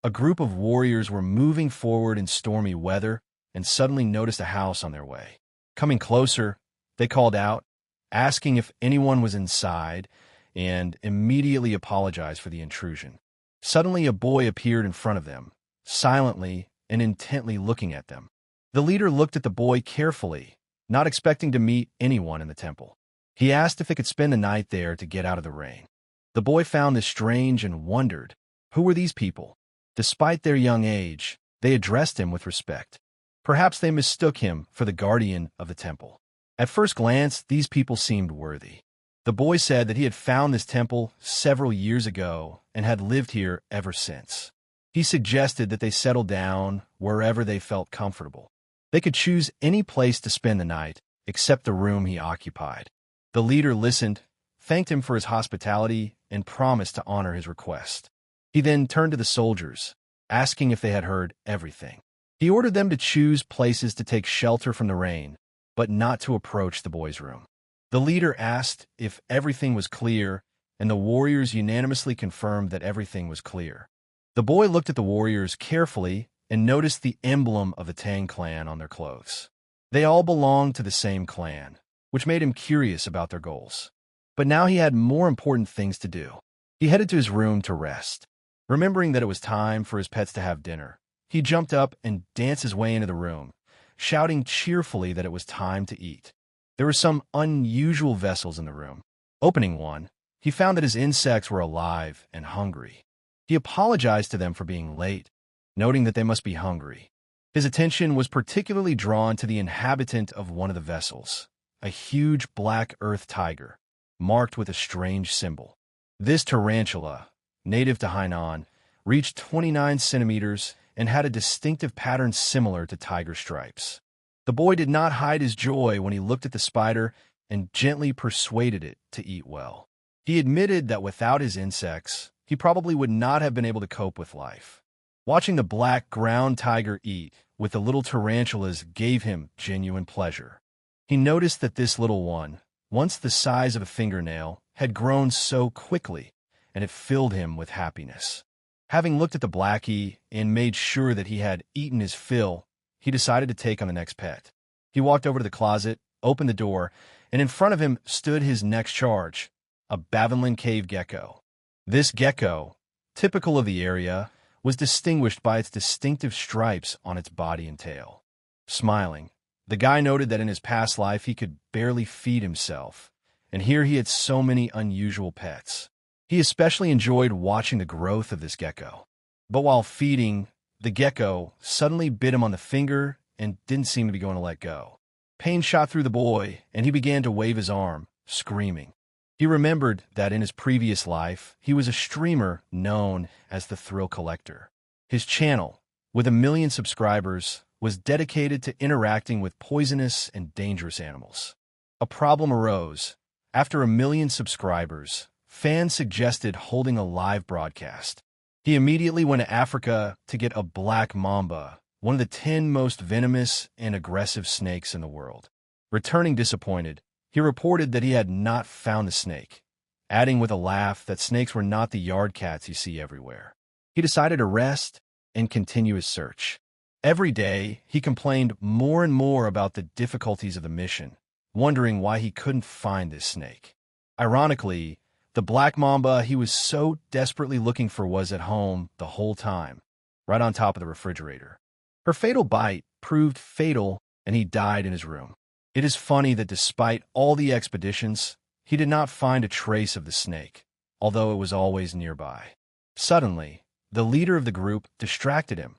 A group of warriors were moving forward in stormy weather and suddenly noticed a house on their way. Coming closer, they called out, asking if anyone was inside, and immediately apologized for the intrusion. Suddenly, a boy appeared in front of them, silently and intently looking at them. The leader looked at the boy carefully, not expecting to meet anyone in the temple. He asked if they could spend the night there to get out of the rain. The boy found this strange and wondered, who were these people? Despite their young age, they addressed him with respect. Perhaps they mistook him for the guardian of the temple. At first glance, these people seemed worthy. The boy said that he had found this temple several years ago and had lived here ever since. He suggested that they settle down wherever they felt comfortable. They could choose any place to spend the night except the room he occupied. The leader listened, thanked him for his hospitality, and promised to honor his request. He then turned to the soldiers, asking if they had heard everything. He ordered them to choose places to take shelter from the rain, but not to approach the boy's room. The leader asked if everything was clear, and the warriors unanimously confirmed that everything was clear. The boy looked at the warriors carefully and noticed the emblem of the Tang clan on their clothes. They all belonged to the same clan, which made him curious about their goals. But now he had more important things to do. He headed to his room to rest. Remembering that it was time for his pets to have dinner, he jumped up and danced his way into the room, shouting cheerfully that it was time to eat. There were some unusual vessels in the room. Opening one, he found that his insects were alive and hungry. He apologized to them for being late, noting that they must be hungry. His attention was particularly drawn to the inhabitant of one of the vessels, a huge black earth tiger, marked with a strange symbol. This tarantula, native to Hainan, reached 29 centimeters and had a distinctive pattern similar to tiger stripes. The boy did not hide his joy when he looked at the spider and gently persuaded it to eat well. He admitted that without his insects, he probably would not have been able to cope with life. Watching the black ground tiger eat with the little tarantulas gave him genuine pleasure. He noticed that this little one, once the size of a fingernail, had grown so quickly, and it filled him with happiness. Having looked at the blackie and made sure that he had eaten his fill, he decided to take on the next pet. He walked over to the closet, opened the door, and in front of him stood his next charge, a Bavinland cave gecko. This gecko, typical of the area, was distinguished by its distinctive stripes on its body and tail. Smiling, the guy noted that in his past life he could barely feed himself, and here he had so many unusual pets. He especially enjoyed watching the growth of this gecko. But while feeding, the gecko suddenly bit him on the finger and didn't seem to be going to let go. Pain shot through the boy, and he began to wave his arm, screaming. He remembered that in his previous life, he was a streamer known as the Thrill Collector. His channel, with 1 million subscribers, was dedicated to interacting with poisonous and dangerous animals. A problem arose. After 1 million subscribers, fans suggested holding a live broadcast. He immediately went to Africa to get a black mamba, one of the 10 most venomous and aggressive snakes in the world. Returning disappointed, he reported that he had not found the snake, adding with a laugh that snakes were not the yard cats you see everywhere. He decided to rest and continue his search. Every day, he complained more and more about the difficulties of the mission, wondering why he couldn't find this snake. Ironically, the black mamba he was so desperately looking for was at home the whole time, right on top of the refrigerator. Her fatal bite proved fatal, and he died in his room. It is funny that despite all the expeditions, he did not find a trace of the snake, although it was always nearby. Suddenly, the leader of the group distracted him,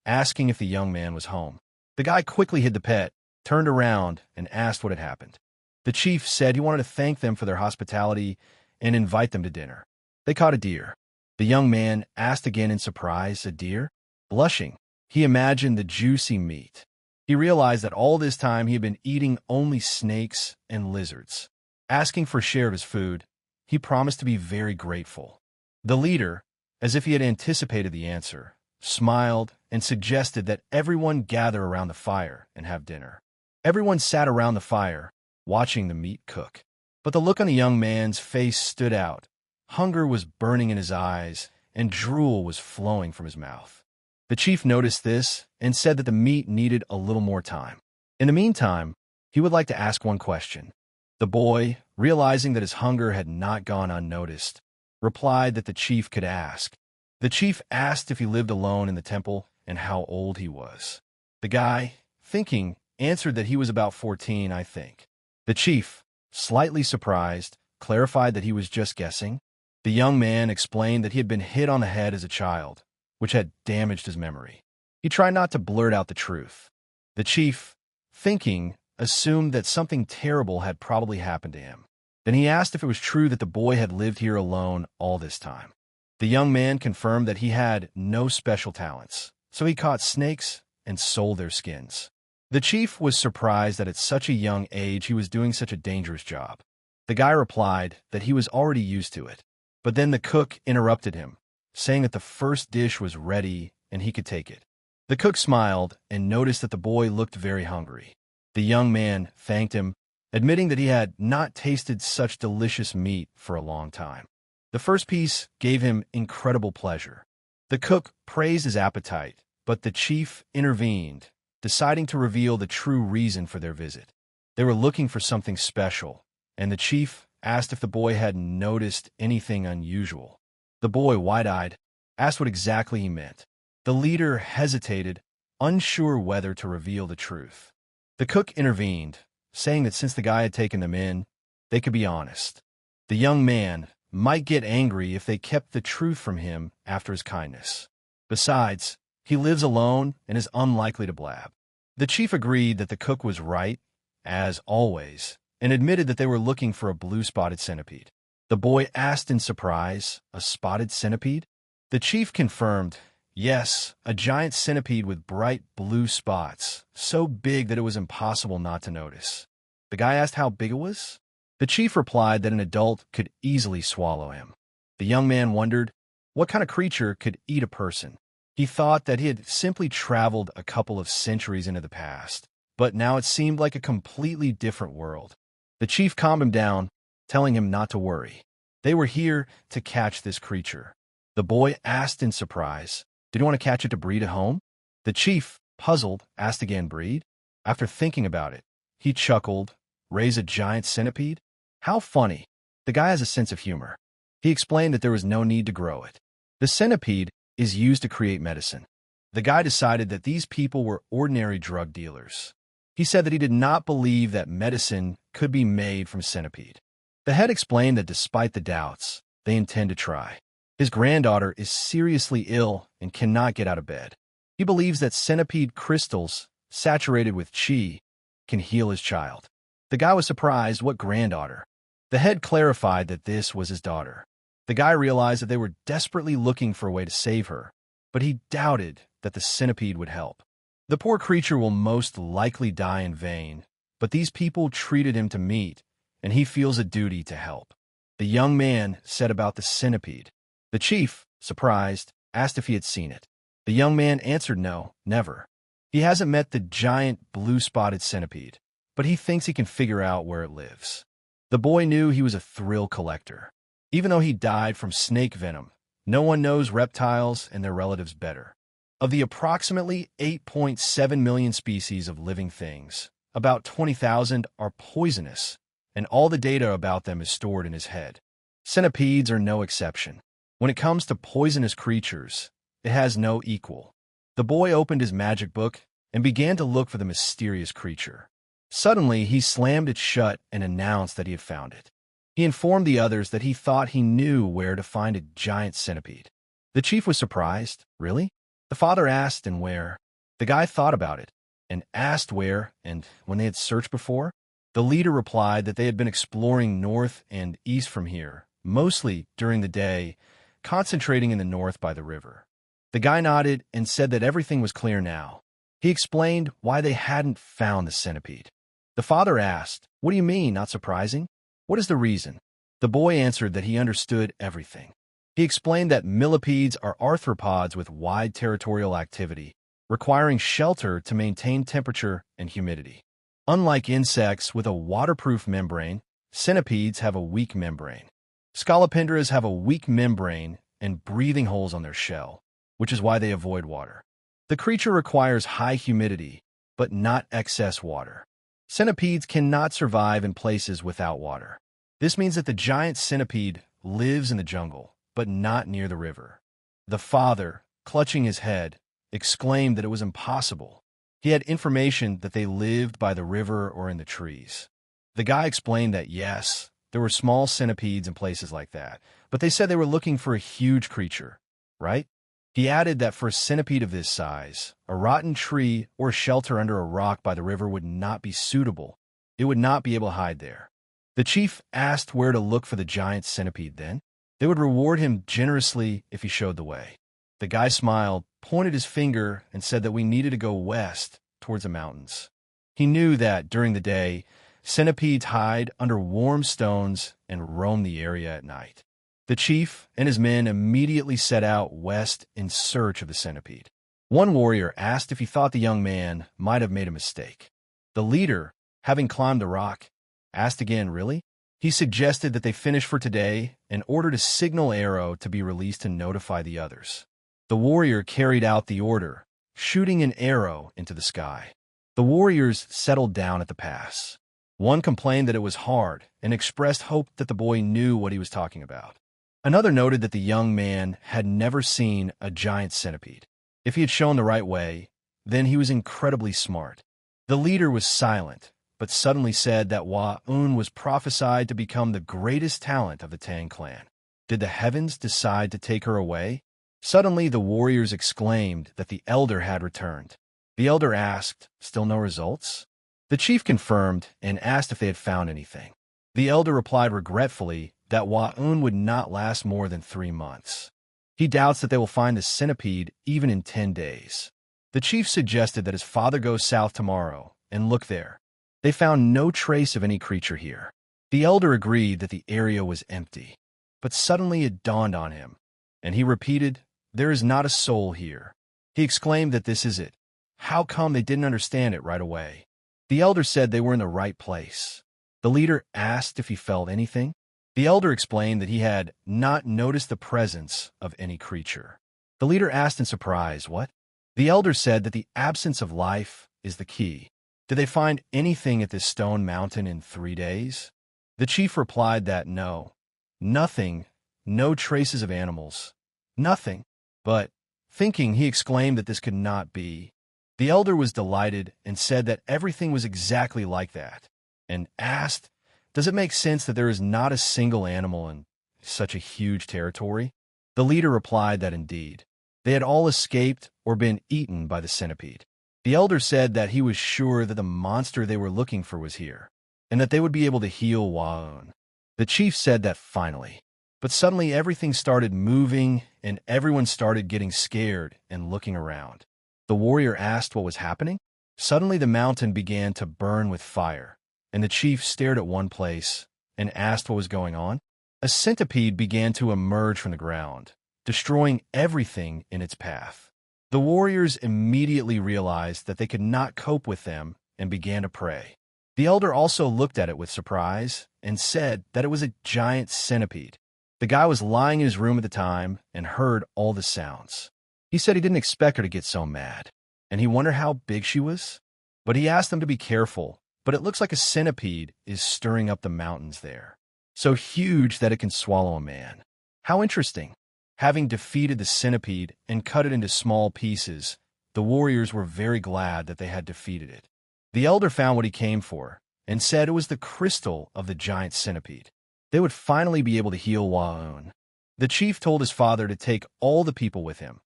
asking if the young man was home. The guy quickly hid the pet, turned around, and asked what had happened. The chief said he wanted to thank them for their hospitality and invite them to dinner. They caught a deer. The young man asked again in surprise, a deer? Blushing, he imagined the juicy meat. He realized that all this time he had been eating only snakes and lizards. Asking for a share of his food, he promised to be very grateful. The leader, as if he had anticipated the answer, smiled and suggested that everyone gather around the fire and have dinner. Everyone sat around the fire, watching the meat cook. But the look on the young man's face stood out. Hunger was burning in his eyes, and drool was flowing from his mouth. The chief noticed this and said that the meat needed a little more time. In the meantime, he would like to ask one question. The boy, realizing that his hunger had not gone unnoticed, replied that the chief could ask. The chief asked if he lived alone in the temple and how old he was. The guy, thinking, answered that he was about 14, I think. The chief, slightly surprised, clarified that he was just guessing. The young man explained that he had been hit on the head as a child, which had damaged his memory. He tried not to blurt out the truth. The chief, thinking, assumed that something terrible had probably happened to him. Then he asked if it was true that the boy had lived here alone all this time. The young man confirmed that he had no special talents, so he caught snakes and sold their skins. The chief was surprised that at such a young age he was doing such a dangerous job. The guy replied that he was already used to it. But then the cook interrupted him, saying that the first dish was ready and he could take it. The cook smiled and noticed that the boy looked very hungry. The young man thanked him, admitting that he had not tasted such delicious meat for a long time. The first piece gave him incredible pleasure. The cook praised his appetite, but the chief intervened, deciding to reveal the true reason for their visit. They were looking for something special, and the chief asked if the boy had noticed anything unusual. The boy, wide-eyed, asked what exactly he meant. The leader hesitated, unsure whether to reveal the truth. The cook intervened, saying that since the guy had taken them in, they could be honest. The young man might get angry if they kept the truth from him after his kindness. Besides, he lives alone and is unlikely to blab. The chief agreed that the cook was right, as always, and admitted that they were looking for a blue-spotted centipede. The boy asked in surprise, "A spotted centipede?" The chief confirmed, yes, a giant centipede with bright blue spots, so big that it was impossible not to notice. The guy asked how big it was. The chief replied that an adult could easily swallow him. The young man wondered what kind of creature could eat a person. He thought that he had simply traveled a couple of centuries into the past, but now it seemed like a completely different world. The chief calmed him down, telling him not to worry. They were here to catch this creature. The boy asked in surprise, did he want to catch it to breed at home? The chief, puzzled, asked again, breed? After thinking about it, he chuckled, raise a giant centipede? How funny. The guy has a sense of humor. He explained that there was no need to grow it. The centipede is used to create medicine. The guy decided that these people were ordinary drug dealers. He said that he did not believe that medicine could be made from centipede. The head explained that despite the doubts, they intend to try. His granddaughter is seriously ill and cannot get out of bed. He believes that centipede crystals, saturated with qi, can heal his child. The guy was surprised. What granddaughter? The head clarified that this was his daughter. The guy realized that they were desperately looking for a way to save her, but he doubted that the centipede would help. The poor creature will most likely die in vain, but these people treated him to meat, and he feels a duty to help. The young man said about the centipede. The chief, surprised, asked if he had seen it. The young man answered no, never. He hasn't met the giant blue-spotted centipede, but he thinks he can figure out where it lives. The boy knew he was a thrill collector. Even though he died from snake venom, no one knows reptiles and their relatives better. Of the approximately 8.7 million species of living things, about 20,000 are poisonous, and all the data about them is stored in his head. Centipedes are no exception. When it comes to poisonous creatures, it has no equal. The boy opened his magic book and began to look for the mysterious creature. Suddenly, he slammed it shut and announced that he had found it. He informed the others that he thought he knew where to find a giant centipede. The chief was surprised. Really? The father asked, and where? The guy thought about it and asked where and when they had searched before. The leader replied that they had been exploring north and east from here, mostly during the day, concentrating in the north by the river. The guy nodded and said that everything was clear now. He explained why they hadn't found the centipede. The father asked, "What do you mean, not surprising? What is the reason?" The boy answered that he understood everything. He explained that millipedes are arthropods with wide territorial activity, requiring shelter to maintain temperature and humidity. Unlike insects with a waterproof membrane, centipedes have a weak membrane. Scolopendras have a weak membrane and breathing holes on their shell, which is why they avoid water. The creature requires high humidity, but not excess water. Centipedes cannot survive in places without water. This means that the giant centipede lives in the jungle, but not near the river. The father, clutching his head, exclaimed that it was impossible. He had information that they lived by the river or in the trees. The guy explained that yes, there were small centipedes in places like that, but they said they were looking for a huge creature, right? He added that for a centipede of this size, a rotten tree or shelter under a rock by the river would not be suitable. It would not be able to hide there. The chief asked where to look for the giant centipede then. They would reward him generously if he showed the way. The guy smiled, pointed his finger, and said that we needed to go west towards the mountains. He knew that during the day, centipedes hide under warm stones and roam the area at night. The chief and his men immediately set out west in search of the centipede. One warrior asked if he thought the young man might have made a mistake. The leader, having climbed the rock, asked again, really? He suggested that they finish for today and ordered a signal arrow to be released to notify the others. The warrior carried out the order, shooting an arrow into the sky. The warriors settled down at the pass. One complained that it was hard and expressed hope that the boy knew what he was talking about. Another noted that the young man had never seen a giant centipede. If he had shown the right way, then he was incredibly smart. The leader was silent, but suddenly said that Wa-un was prophesied to become the greatest talent of the Tang clan. Did the heavens decide to take her away? Suddenly the warriors exclaimed that the elder had returned. The elder asked, still no results? The chief confirmed and asked if they had found anything. The elder replied regretfully that Wa-un would not last more than 3 months. He doubts that they will find the centipede even in 10 days. The chief suggested that his father go south tomorrow and look there. They found no trace of any creature here. The elder agreed that the area was empty, but suddenly it dawned on him, and he repeated, "There is not a soul here." He exclaimed that this is it. How come they didn't understand it right away? The elder said they were in the right place. The leader asked if he felt anything. The elder explained that he had not noticed the presence of any creature. The leader asked in surprise, what? The elder said that the absence of life is the key. Did they find anything at this stone mountain in 3 days? The chief replied that no, nothing, no traces of animals, nothing. But, thinking, he exclaimed that this could not be. The elder was delighted and said that everything was exactly like that, and asked, does it make sense that there is not a single animal in such a huge territory? The leader replied that indeed. They had all escaped or been eaten by the centipede. The elder said that he was sure that the monster they were looking for was here, and that they would be able to heal Wa-un. The chief said that finally. But suddenly everything started moving, and everyone started getting scared and looking around. The warrior asked what was happening. Suddenly the mountain began to burn with fire, and the chief stared at one place and asked what was going on. A centipede began to emerge from the ground, destroying everything in its path. The warriors immediately realized that they could not cope with them and began to pray. The elder also looked at it with surprise and said that it was a giant centipede. The guy was lying in his room at the time and heard all the sounds. He said he didn't expect her to get so mad, and he wondered how big she was. But he asked them to be careful, but it looks like a centipede is stirring up the mountains there, so huge that it can swallow a man. How interesting. Having defeated the centipede and cut it into small pieces, the warriors were very glad that they had defeated it. The elder found what he came for and said it was the crystal of the giant centipede. They would finally be able to heal Wa-un. The chief told his father to take all the people with him,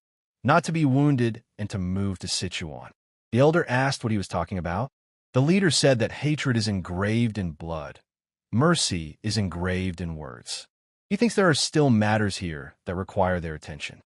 not to be wounded, and to move to Sichuan. The elder asked what he was talking about. The leader said that hatred is engraved in blood. Mercy is engraved in words. He thinks there are still matters here that require their attention.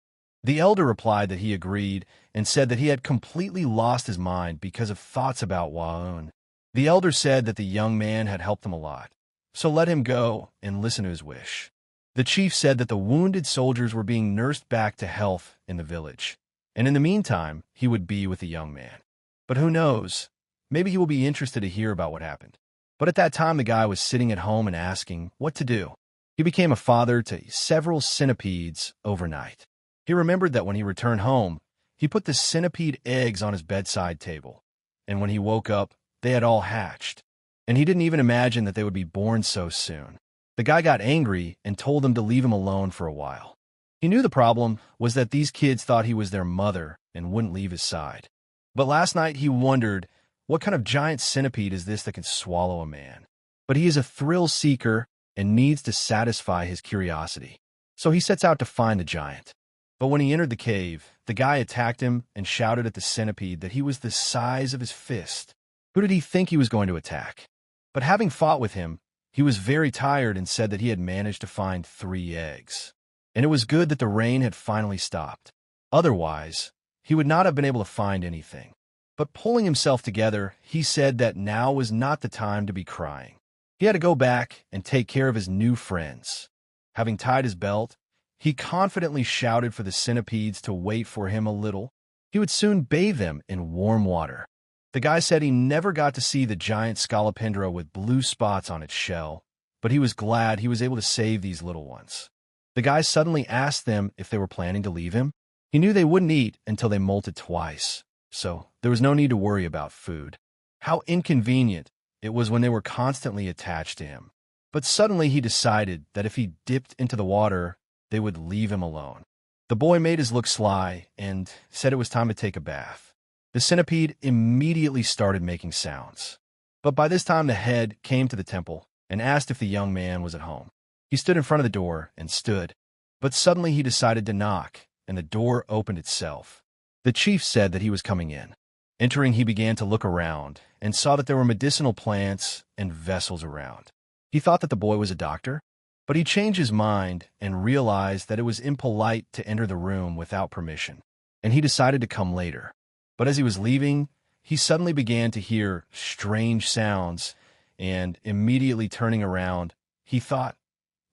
The elder replied that he agreed and said that he had completely lost his mind because of thoughts about Wa-un. The elder said that the young man had helped them a lot, so let him go and listen to his wish. The chief said that the wounded soldiers were being nursed back to health in the village, and in the meantime, he would be with the young man. But who knows? Maybe he will be interested to hear about what happened. But at that time, the guy was sitting at home and asking what to do. He became a father to several centipedes overnight. He remembered that when he returned home, he put the centipede eggs on his bedside table, and when he woke up, they had all hatched, and he didn't even imagine that they would be born so soon. The guy got angry and told them to leave him alone for a while. He knew the problem was that these kids thought he was their mother and wouldn't leave his side. But last night he wondered, what kind of giant centipede is this that can swallow a man? But he is a thrill seeker and needs to satisfy his curiosity. So he sets out to find the giant. But when he entered the cave, the guy attacked him and shouted at the centipede that he was the size of his fist. Who did he think he was going to attack? But having fought with him, he was very tired and said that he had managed to find 3 eggs. And it was good that the rain had finally stopped. Otherwise, he would not have been able to find anything. But pulling himself together, he said that now was not the time to be crying. He had to go back and take care of his new friends. Having tied his belt, he confidently shouted for the centipedes to wait for him a little. He would soon bathe them in warm water. The guy said he never got to see the giant scolopendra with blue spots on its shell, but he was glad he was able to save these little ones. The guy suddenly asked them if they were planning to leave him. He knew they wouldn't eat until they molted twice, so there was no need to worry about food. How inconvenient it was when they were constantly attached to him. But suddenly he decided that if he dipped into the water, they would leave him alone. The boy made his look sly and said it was time to take a bath. The centipede immediately started making sounds. But by this time the head came to the temple and asked if the young man was at home. He stood in front of the door and stood. But suddenly he decided to knock, and the door opened itself. The chief said that he was coming in. Entering, he began to look around and saw that there were medicinal plants and vessels around. He thought that the boy was a doctor, but he changed his mind and realized that it was impolite to enter the room without permission, and he decided to come later. But as he was leaving, he suddenly began to hear strange sounds, and immediately turning around, he thought,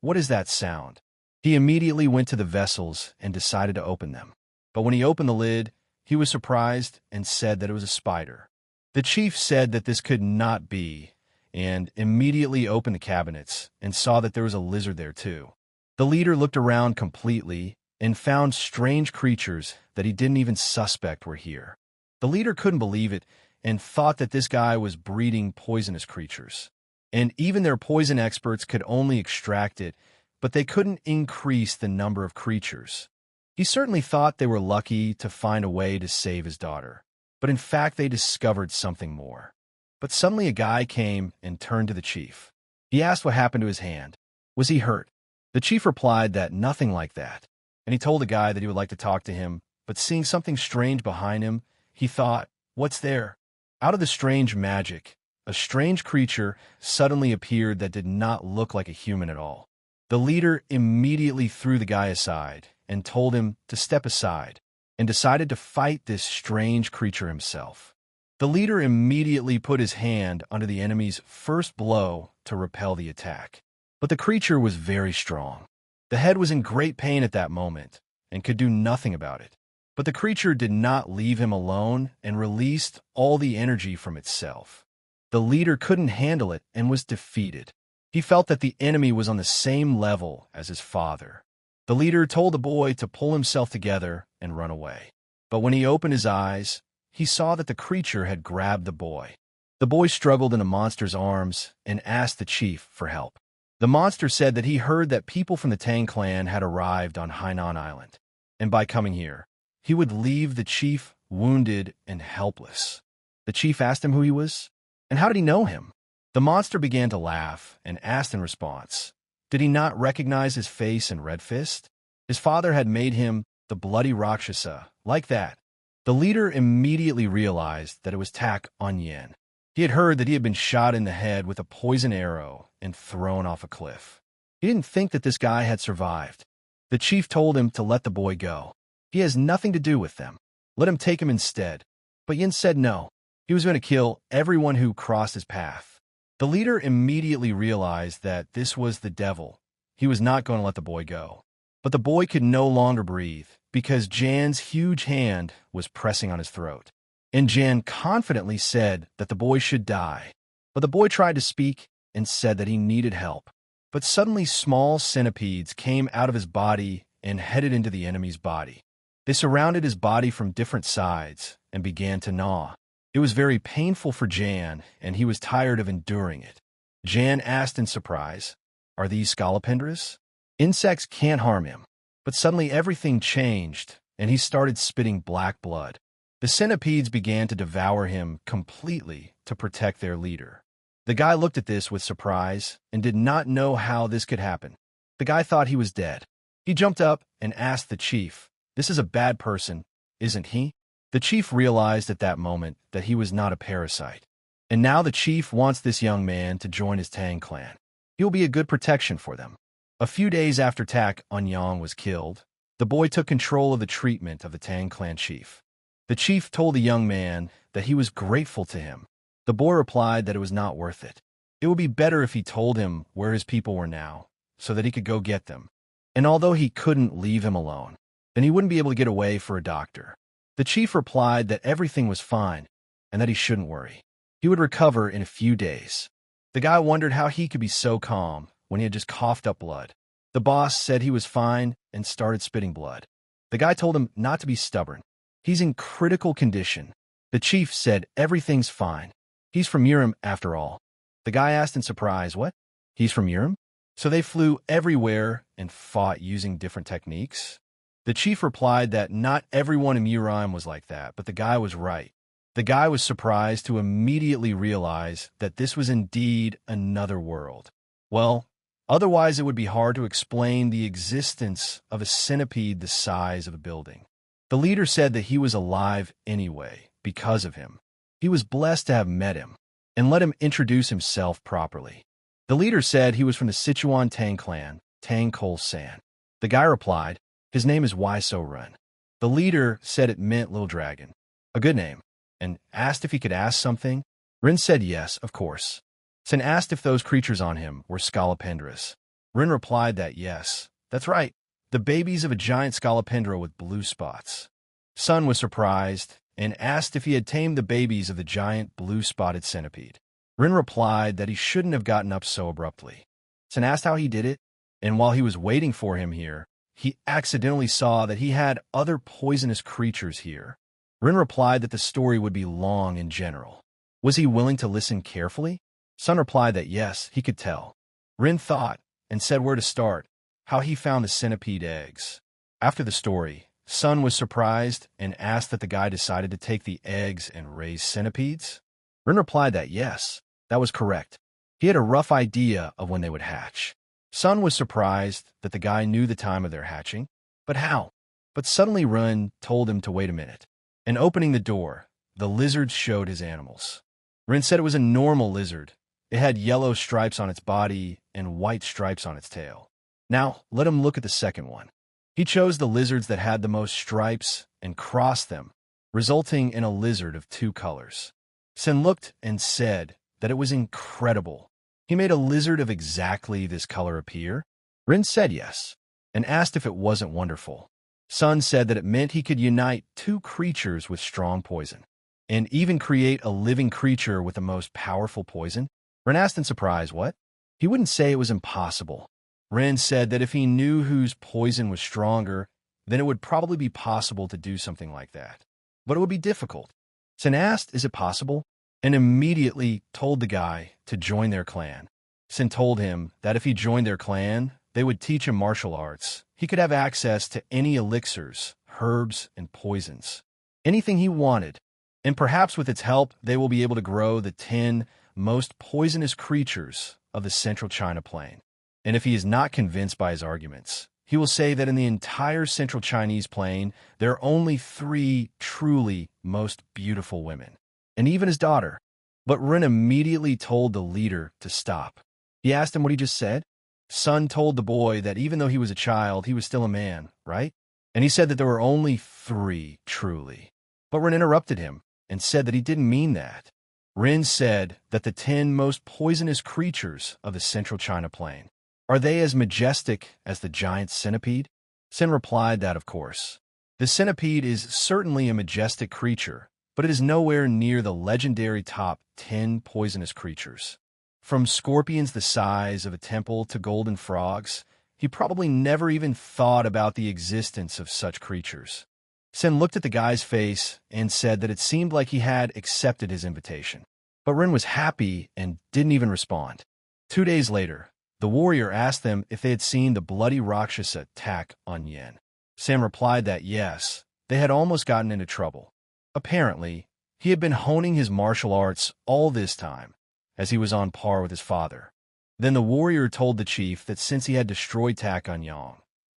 "What is that sound?" He immediately went to the vessels and decided to open them. But when he opened the lid, he was surprised and said that it was a spider. The chief said that this could not be, and immediately opened the cabinets and saw that there was a lizard there too. The leader looked around completely and found strange creatures that he didn't even suspect were here. The leader couldn't believe it and thought that this guy was breeding poisonous creatures. And even their poison experts could only extract it, but they couldn't increase the number of creatures. He certainly thought they were lucky to find a way to save his daughter, but in fact they discovered something more. But suddenly a guy came and turned to the chief. He asked what happened to his hand. Was he hurt? The chief replied that nothing like that, and he told the guy that he would like to talk to him, but seeing something strange behind him, he thought, "What's there?" Out of the strange magic, a strange creature suddenly appeared that did not look like a human at all. The leader immediately threw the guy aside and told him to step aside, and decided to fight this strange creature himself. The leader immediately put his hand under the enemy's first blow to repel the attack. But the creature was very strong. The head was in great pain at that moment and could do nothing about it. But the creature did not leave him alone and released all the energy from itself. The leader couldn't handle it and was defeated. He felt that the enemy was on the same level as his father. The leader told the boy to pull himself together and run away. But when he opened his eyes, he saw that the creature had grabbed the boy. The boy struggled in the monster's arms and asked the chief for help. The monster said that he heard that people from the Tang clan had arrived on Hainan Island, and by coming here, he would leave the chief wounded and helpless. The chief asked him who he was, and how did he know him? The monster began to laugh and asked in response, did he not recognize his face and red fist? His father had made him the bloody Rakshasa, like that. The leader immediately realized that it was Tak Onyen. He had heard that he had been shot in the head with a poison arrow and thrown off a cliff. He didn't think that this guy had survived. The chief told him to let the boy go. He has nothing to do with them. Let him take him instead. But Yin said no. He was going to kill everyone who crossed his path. The leader immediately realized that this was the devil. He was not going to let the boy go. But the boy could no longer breathe because Jan's huge hand was pressing on his throat. And Jan confidently said that the boy should die. But the boy tried to speak and said that he needed help. But suddenly small centipedes came out of his body and headed into the enemy's body. They surrounded his body from different sides and began to gnaw. It was very painful for Jan, and he was tired of enduring it. Jan asked in surprise, "Are these scolopendras?" Insects can't harm him. But suddenly everything changed, and he started spitting black blood. The centipedes began to devour him completely to protect their leader. The guy looked at this with surprise and did not know how this could happen. The guy thought he was dead. He jumped up and asked the chief, "This is a bad person, isn't he?" The chief realized at that moment that he was not a parasite. And now the chief wants this young man to join his Tang clan. He will be a good protection for them. A few days after Tak Eonyang was killed, the boy took control of the treatment of the Tang clan chief. The chief told the young man that he was grateful to him. The boy replied that it was not worth it. It would be better if he told him where his people were now, so that he could go get them. And although he couldn't leave him alone, then he wouldn't be able to get away for a doctor. The chief replied that everything was fine and that he shouldn't worry. He would recover in a few days. The guy wondered how he could be so calm when he had just coughed up blood. The boss said he was fine and started spitting blood. The guy told him not to be stubborn. He's in critical condition. The chief said everything's fine. He's from Urim after all. The guy asked in surprise, "What? He's from Urim?" So they flew everywhere and fought using different techniques. The chief replied that not everyone in Urim was like that, but the guy was right. The guy was surprised to immediately realize that this was indeed another world. Well, otherwise it would be hard to explain the existence of a centipede the size of a building. The leader said that he was alive anyway because of him. He was blessed to have met him and let him introduce himself properly. The leader said he was from the Sichuan Tang clan, Tang Kol San. The guy replied, "His name is Waiso Run." The leader said it meant little dragon, a good name, and asked if he could ask something. Rin said yes, of course. Sin asked if those creatures on him were scolopendras. Rin replied that yes, that's right, the babies of a giant scolopendra with blue spots. Sun was surprised and asked if he had tamed the babies of the giant blue-spotted centipede. Rin replied that he shouldn't have gotten up so abruptly. Sin asked how he did it, and while he was waiting for him here, he accidentally saw that he had other poisonous creatures here. Rin replied that the story would be long in general. Was he willing to listen carefully? Sun replied that yes, he could tell. Rin thought and said where to start, how he found the centipede eggs. After the story, Sun was surprised and asked that the guy decided to take the eggs and raise centipedes. Rin replied that yes, that was correct. He had a rough idea of when they would hatch. Sun was surprised that the guy knew the time of their hatching. But how? But suddenly Rin told him to wait a minute. And opening the door, the lizard showed his animals. Rin said it was a normal lizard. It had yellow stripes on its body and white stripes on its tail. Now, let him look at the second one. He chose the lizards that had the most stripes and crossed them, resulting in a lizard of 2 colors. Sin looked and said that it was incredible. He made a lizard of exactly this color appear. Rin said yes, and asked if it wasn't wonderful. Sun said that it meant he could unite 2 creatures with strong poison, and even create a living creature with the most powerful poison. Rin asked in surprise, what? He wouldn't say it was impossible. Rin said that if he knew whose poison was stronger, then it would probably be possible to do something like that. But it would be difficult. Sin asked, is it possible? And immediately told the guy to join their clan. Sin told him that if he joined their clan, they would teach him martial arts. He could have access to any elixirs, herbs, and poisons. Anything he wanted. And perhaps with its help, they will be able to grow the 10 most poisonous creatures of the Central China Plain. And if he is not convinced by his arguments, he will say that in the entire Central Chinese Plain, there are only 3 truly most beautiful women, and even his daughter. But Rin immediately told the leader to stop. He asked him what he just said. Sun told the boy that even though he was a child, he was still a man, right? And he said that there were only 3 truly. But Rin interrupted him and said that he didn't mean that. Rin said that the 10 most poisonous creatures of the Central China Plain, are they as majestic as the giant centipede? Sin replied that, of course. The centipede is certainly a majestic creature, but it is nowhere near the legendary top 10 poisonous creatures. From scorpions the size of a temple to golden frogs, he probably never even thought about the existence of such creatures. Sen looked at the guy's face and said that it seemed like he had accepted his invitation. But Rin was happy and didn't even respond. 2 days later, the warrior asked them if they had seen the bloody Rakshasa attack on Yen. Sam replied that yes, they had almost gotten into trouble. Apparently, he had been honing his martial arts all this time, as he was on par with his father. Then the warrior told the chief that since he had destroyed Tak on Yang,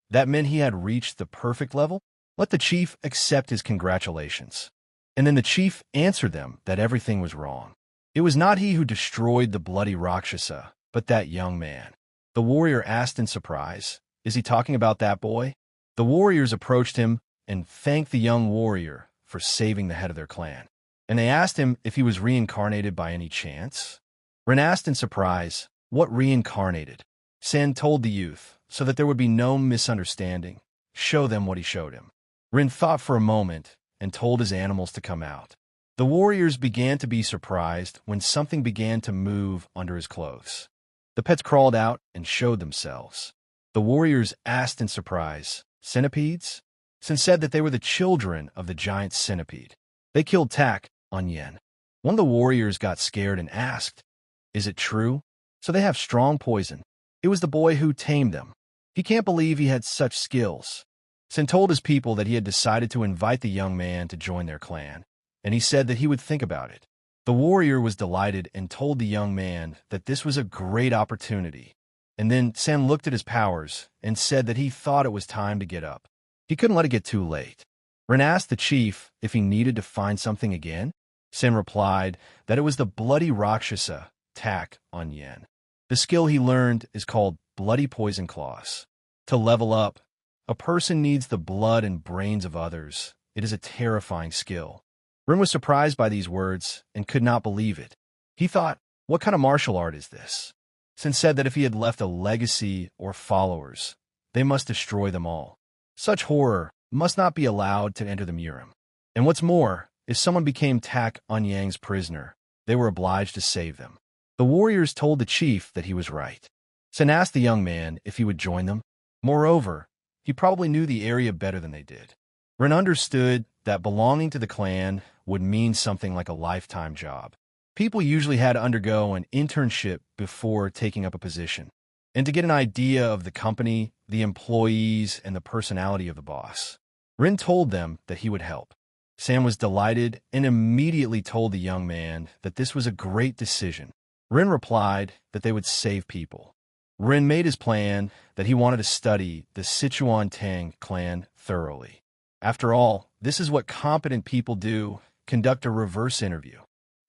that meant he had reached the perfect level. Let the chief accept his congratulations. And then the chief answered them that everything was wrong. It was not he who destroyed the bloody Rakshasa, but that young man. The warrior asked in surprise, "Is he talking about that boy?" The warriors approached him and thanked the young warrior for saving the head of their clan. And they asked him if he was reincarnated by any chance. Rin asked in surprise, "What reincarnated?" Sen told the youth, so that there would be no misunderstanding, show them what he showed him. Rin thought for a moment and told his animals to come out. The warriors began to be surprised when something began to move under his clothes. The pets crawled out and showed themselves. The warriors asked in surprise, "Centipedes?" Sen said that they were the children of the giant centipede. They killed Tak on Yen. One of the warriors got scared and asked, "Is it true? So they have strong poison." It was the boy who tamed them. He can't believe he had such skills. Sen told his people that he had decided to invite the young man to join their clan, and he said that he would think about it. The warrior was delighted and told the young man that this was a great opportunity. And then Sen looked at his powers and said that he thought it was time to get up. He couldn't let it get too late. Rin asked the chief if he needed to find something again. Sen replied that it was the bloody Rakshasa Tak on Yen. The skill he learned is called Bloody Poison Claws. To level up, a person needs the blood and brains of others. It is a terrifying skill. Rin was surprised by these words and could not believe it. He thought, what kind of martial art is this? Sen said that if he had left a legacy or followers, they must destroy them all. Such horror must not be allowed to enter the Murim. And what's more, if someone became Tak on Yang's prisoner, they were obliged to save them. The warriors told the chief that he was right. Sen asked the young man if he would join them. Moreover, he probably knew the area better than they did. Rin understood that belonging to the clan would mean something like a lifetime job. People usually had to undergo an internship before taking up a position, and to get an idea of the company, the employees, and the personality of the boss. Rin told them that he would help. Sam was delighted and immediately told the young man that this was a great decision. Rin replied that they would save people. Rin made his plan that he wanted to study the Sichuan Tang clan thoroughly. After all, this is what competent people do, conduct a reverse interview.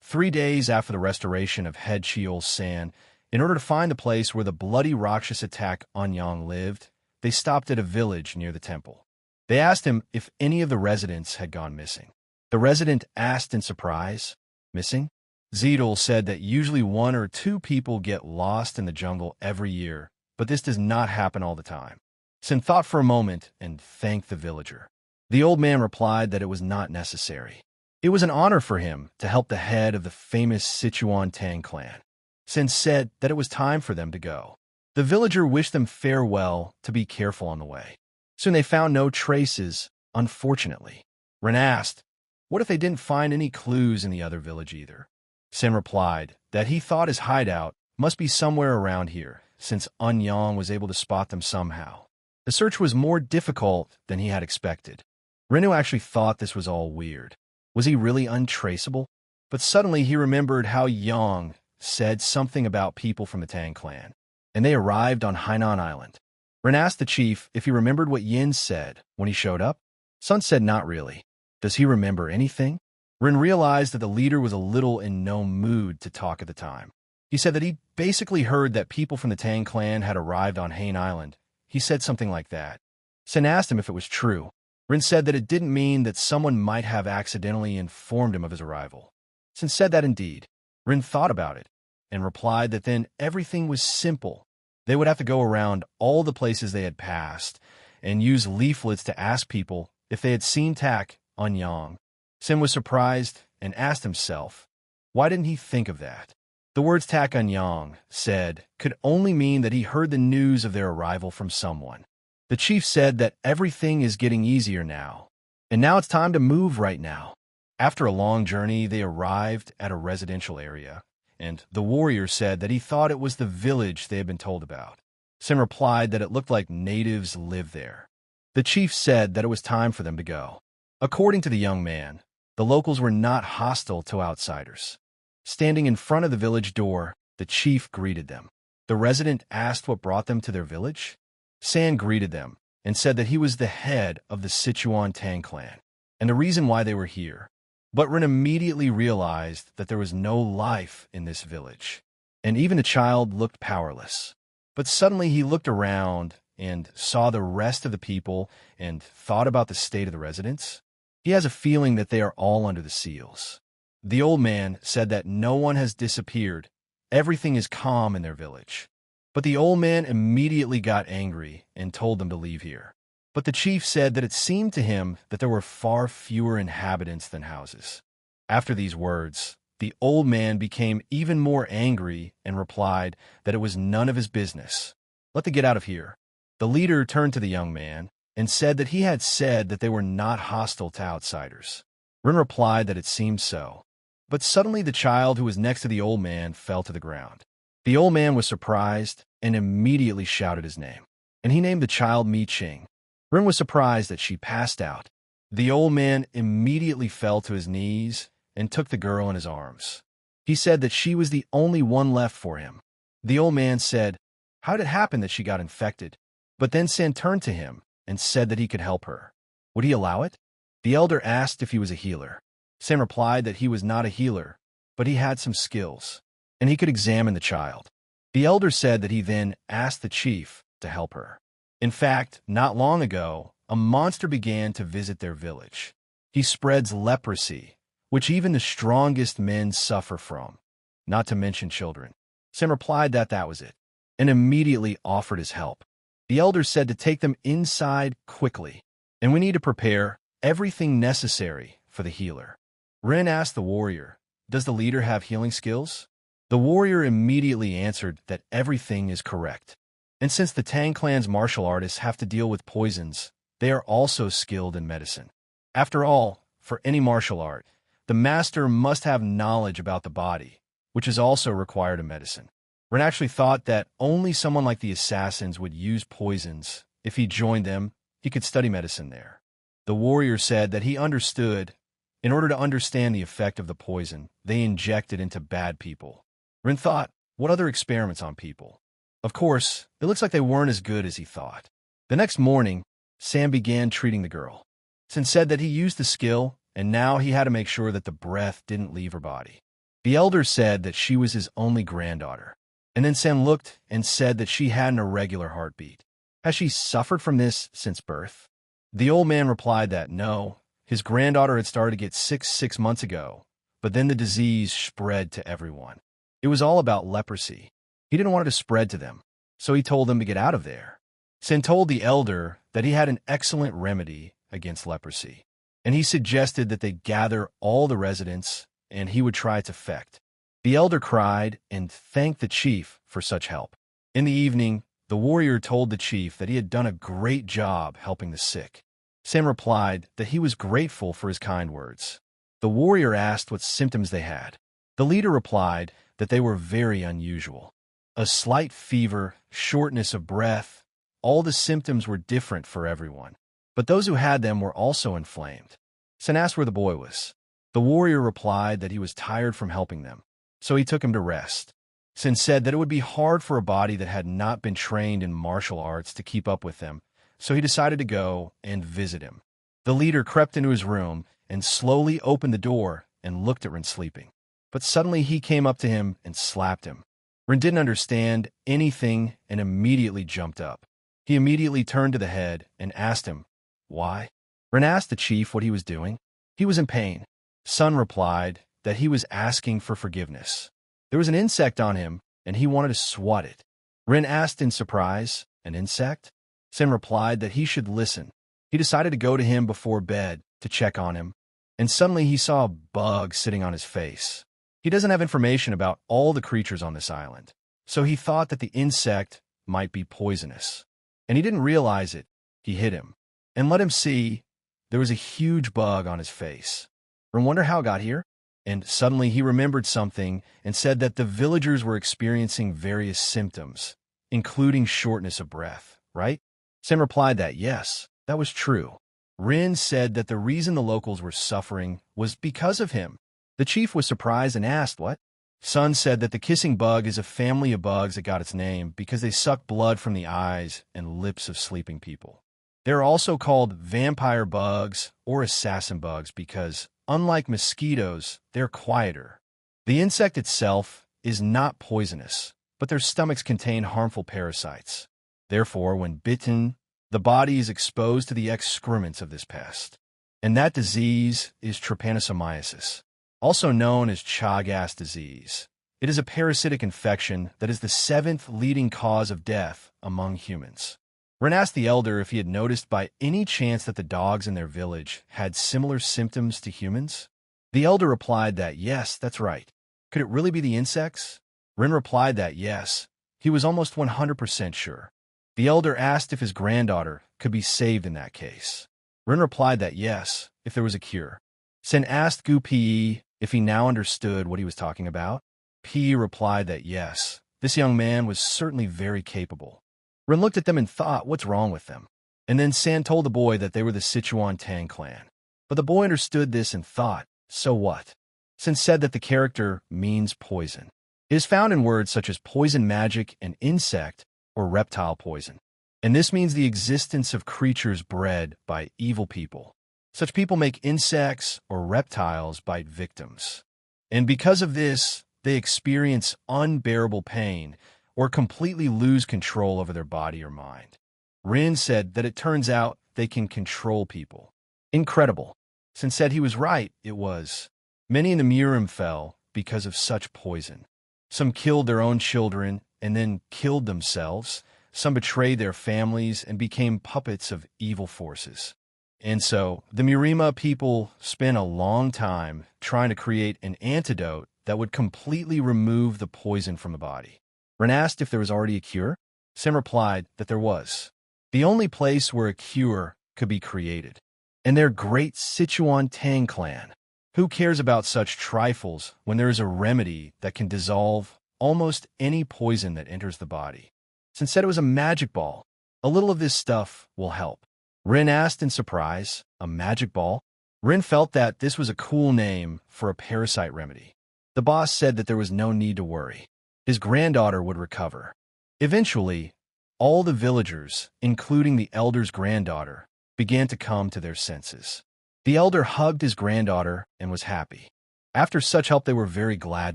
3 days after the restoration of Head Sheol's San, in order to find the place where the bloody Rakshasa attack on Yang lived, they stopped at a village near the temple. They asked him if any of the residents had gone missing. The resident asked in surprise, "Missing?" Zedel said that usually 1 or 2 people get lost in the jungle every year, but this does not happen all the time. Sen thought for a moment and thanked the villager. The old man replied that it was not necessary. It was an honor for him to help the head of the famous Sichuan Tang clan. Sen said that it was time for them to go. The villager wished them farewell to be careful on the way. Soon they found no traces, unfortunately. Rin asked, what if they didn't find any clues in the other village either? Sen replied that he thought his hideout must be somewhere around here, since Anyang was able to spot them somehow. The search was more difficult than he had expected. Renu actually thought this was all weird. Was he really untraceable? But suddenly he remembered how Yang said something about people from the Tang clan, and they arrived on Hainan Island. Ren asked the chief if he remembered what Yin said when he showed up. Sun said not really. Does he remember anything? Ren realized that the leader was a little in no mood to talk at the time. He said that he basically heard that people from the Tang clan had arrived on Hain Island. He said something like that. Sen asked him if it was true. Rin said that it didn't mean that someone might have accidentally informed him of his arrival. Sen said that indeed. Rin thought about it and replied that then everything was simple. They would have to go around all the places they had passed and use leaflets to ask people if they had seen Tak on Yang. Sen was surprised and asked himself, why didn't he think of that? The words Takanyang said could only mean that he heard the news of their arrival from someone. The chief said that everything is getting easier now, and now it's time to move right now. After a long journey, they arrived at a residential area, and the warrior said that he thought it was the village they had been told about. Sen replied that it looked like natives lived there. The chief said that it was time for them to go. According to the young man, the locals were not hostile to outsiders. Standing in front of the village door, the chief greeted them. The resident asked what brought them to their village. San greeted them and said that he was the head of the Sichuan Tang clan and the reason why they were here. But Rin immediately realized that there was no life in this village, and even the child looked powerless. But suddenly he looked around and saw the rest of the people and thought about the state of the residents. He has a feeling that they are all under the seals. The old man said that no one has disappeared. Everything is calm in their village. But the old man immediately got angry and told them to leave here. But the chief said that it seemed to him that there were far fewer inhabitants than houses. After these words, the old man became even more angry and replied that it was none of his business. Let them get out of here. The leader turned to the young man and said that he had said that they were not hostile to outsiders. Rin replied that it seemed so. But suddenly the child who was next to the old man fell to the ground. The old man was surprised and immediately shouted his name, and he named the child Mi Ching. Rin was surprised that she passed out. The old man immediately fell to his knees and took the girl in his arms. He said that she was the only one left for him. The old man said, "How did it happen that she got infected?" But then San turned to him and said that he could help her. Would he allow it? The elder asked if he was a healer. San replied that he was not a healer, but he had some skills, and he could examine the child. The elder said that he then asked the chief to help her. In fact, not long ago, a monster began to visit their village. He spreads leprosy, which even the strongest men suffer from, not to mention children. San replied that that was it, and immediately offered his help. The elder said to take them inside quickly, and we need to prepare everything necessary for the healer. Rin asked the warrior, "Does the leader have healing skills?" The warrior immediately answered that everything is correct. And since the Tang clan's martial artists have to deal with poisons, they are also skilled in medicine. After all, for any martial art, the master must have knowledge about the body, which is also required in medicine. Rin actually thought that only someone like the assassins would use poisons. If he joined them, he could study medicine there. The warrior said that he understood. In order to understand the effect of the poison, they inject it into bad people. Rin thought, what other experiments on people? Of course, it looks like they weren't as good as he thought. The next morning, Sam began treating the girl. Sin said that he used the skill, and now he had to make sure that the breath didn't leave her body. The elder said that she was his only granddaughter. And then Sam looked and said that she had an irregular heartbeat. Has she suffered from this since birth? The old man replied that no, his granddaughter had started to get sick 6 months ago, but then the disease spread to everyone. It was all about leprosy. He didn't want it to spread to them, so he told them to get out of there. Sin told the elder that he had an excellent remedy against leprosy, and he suggested that they gather all the residents and he would try its effect. The elder cried and thanked the chief for such help. In the evening, the warrior told the chief that he had done a great job helping the sick. Sam replied that he was grateful for his kind words. The warrior asked what symptoms they had. The leader replied that they were very unusual. A slight fever, shortness of breath, all the symptoms were different for everyone. But those who had them were also inflamed. Sen asked where the boy was. The warrior replied that he was tired from helping them, so he took him to rest. Sen said that it would be hard for a body that had not been trained in martial arts to keep up with them, so he decided to go and visit him. The leader crept into his room and slowly opened the door and looked at Rin sleeping. But suddenly he came up to him and slapped him. Rin didn't understand anything and immediately jumped up. He immediately turned to the head and asked him, "Why?" Rin asked the chief what he was doing. He was in pain. Sun replied that he was asking for forgiveness. There was an insect on him, and he wanted to swat it. Rin asked in surprise, "An insect?" Sin replied that he should listen. He decided to go to him before bed to check on him, and suddenly he saw a bug sitting on his face. He doesn't have information about all the creatures on this island, so he thought that the insect might be poisonous. And he didn't realize it. He hit him and let him see there was a huge bug on his face. I wonder how it got here? And suddenly he remembered something and said that the villagers were experiencing various symptoms, including shortness of breath, right? Sen replied that yes, that was true. Rin said that the reason the locals were suffering was because of him. The chief was surprised and asked, what? Sun said that the kissing bug is a family of bugs that got its name because they suck blood from the eyes and lips of sleeping people. They're also called vampire bugs or assassin bugs because, unlike mosquitoes, they're quieter. The insect itself is not poisonous, but their stomachs contain harmful parasites. Therefore, when bitten, the body is exposed to the excrements of this pest. And that disease is trypanosomiasis, also known as Chagas disease. It is a parasitic infection that is the 7th leading cause of death among humans. Ren asked the elder if he had noticed by any chance that the dogs in their village had similar symptoms to humans. The elder replied that yes, that's right. Could it really be the insects? Ren replied that yes, he was almost 100% sure. The elder asked if his granddaughter could be saved in that case. Ren replied that yes, if there was a cure. Sen asked Gu Pi if he now understood what he was talking about. Pi replied that yes, this young man was certainly very capable. Ren looked at them and thought, what's wrong with them? And then San told the boy that they were the Sichuan Tang clan. But the boy understood this and thought, so what? Sen said that the character means poison. It is found in words such as poison magic and insect or reptile poison. And this means the existence of creatures bred by evil people. Such people make insects or reptiles bite victims. And because of this, they experience unbearable pain or completely lose control over their body or mind. Rin said that it turns out they can control people. Incredible. Sin said he was right, it was. Many in the Murim fell because of such poison. Some killed their own children and then killed themselves. Some betrayed their families and became puppets of evil forces. And so, the Murima people spent a long time trying to create an antidote that would completely remove the poison from the body. Ren asked if there was already a cure. Sim replied that there was. The only place where a cure could be created. And their great Sichuan Tang clan. Who cares about such trifles when there is a remedy that can dissolve almost any poison that enters the body? Sin said it was a magic ball. A little of this stuff will help. Rin asked in surprise, a magic ball? Rin felt that this was a cool name for a parasite remedy. The boss said that there was no need to worry. His granddaughter would recover. Eventually, all the villagers, including the elder's granddaughter, began to come to their senses. The elder hugged his granddaughter and was happy. After such help, they were very glad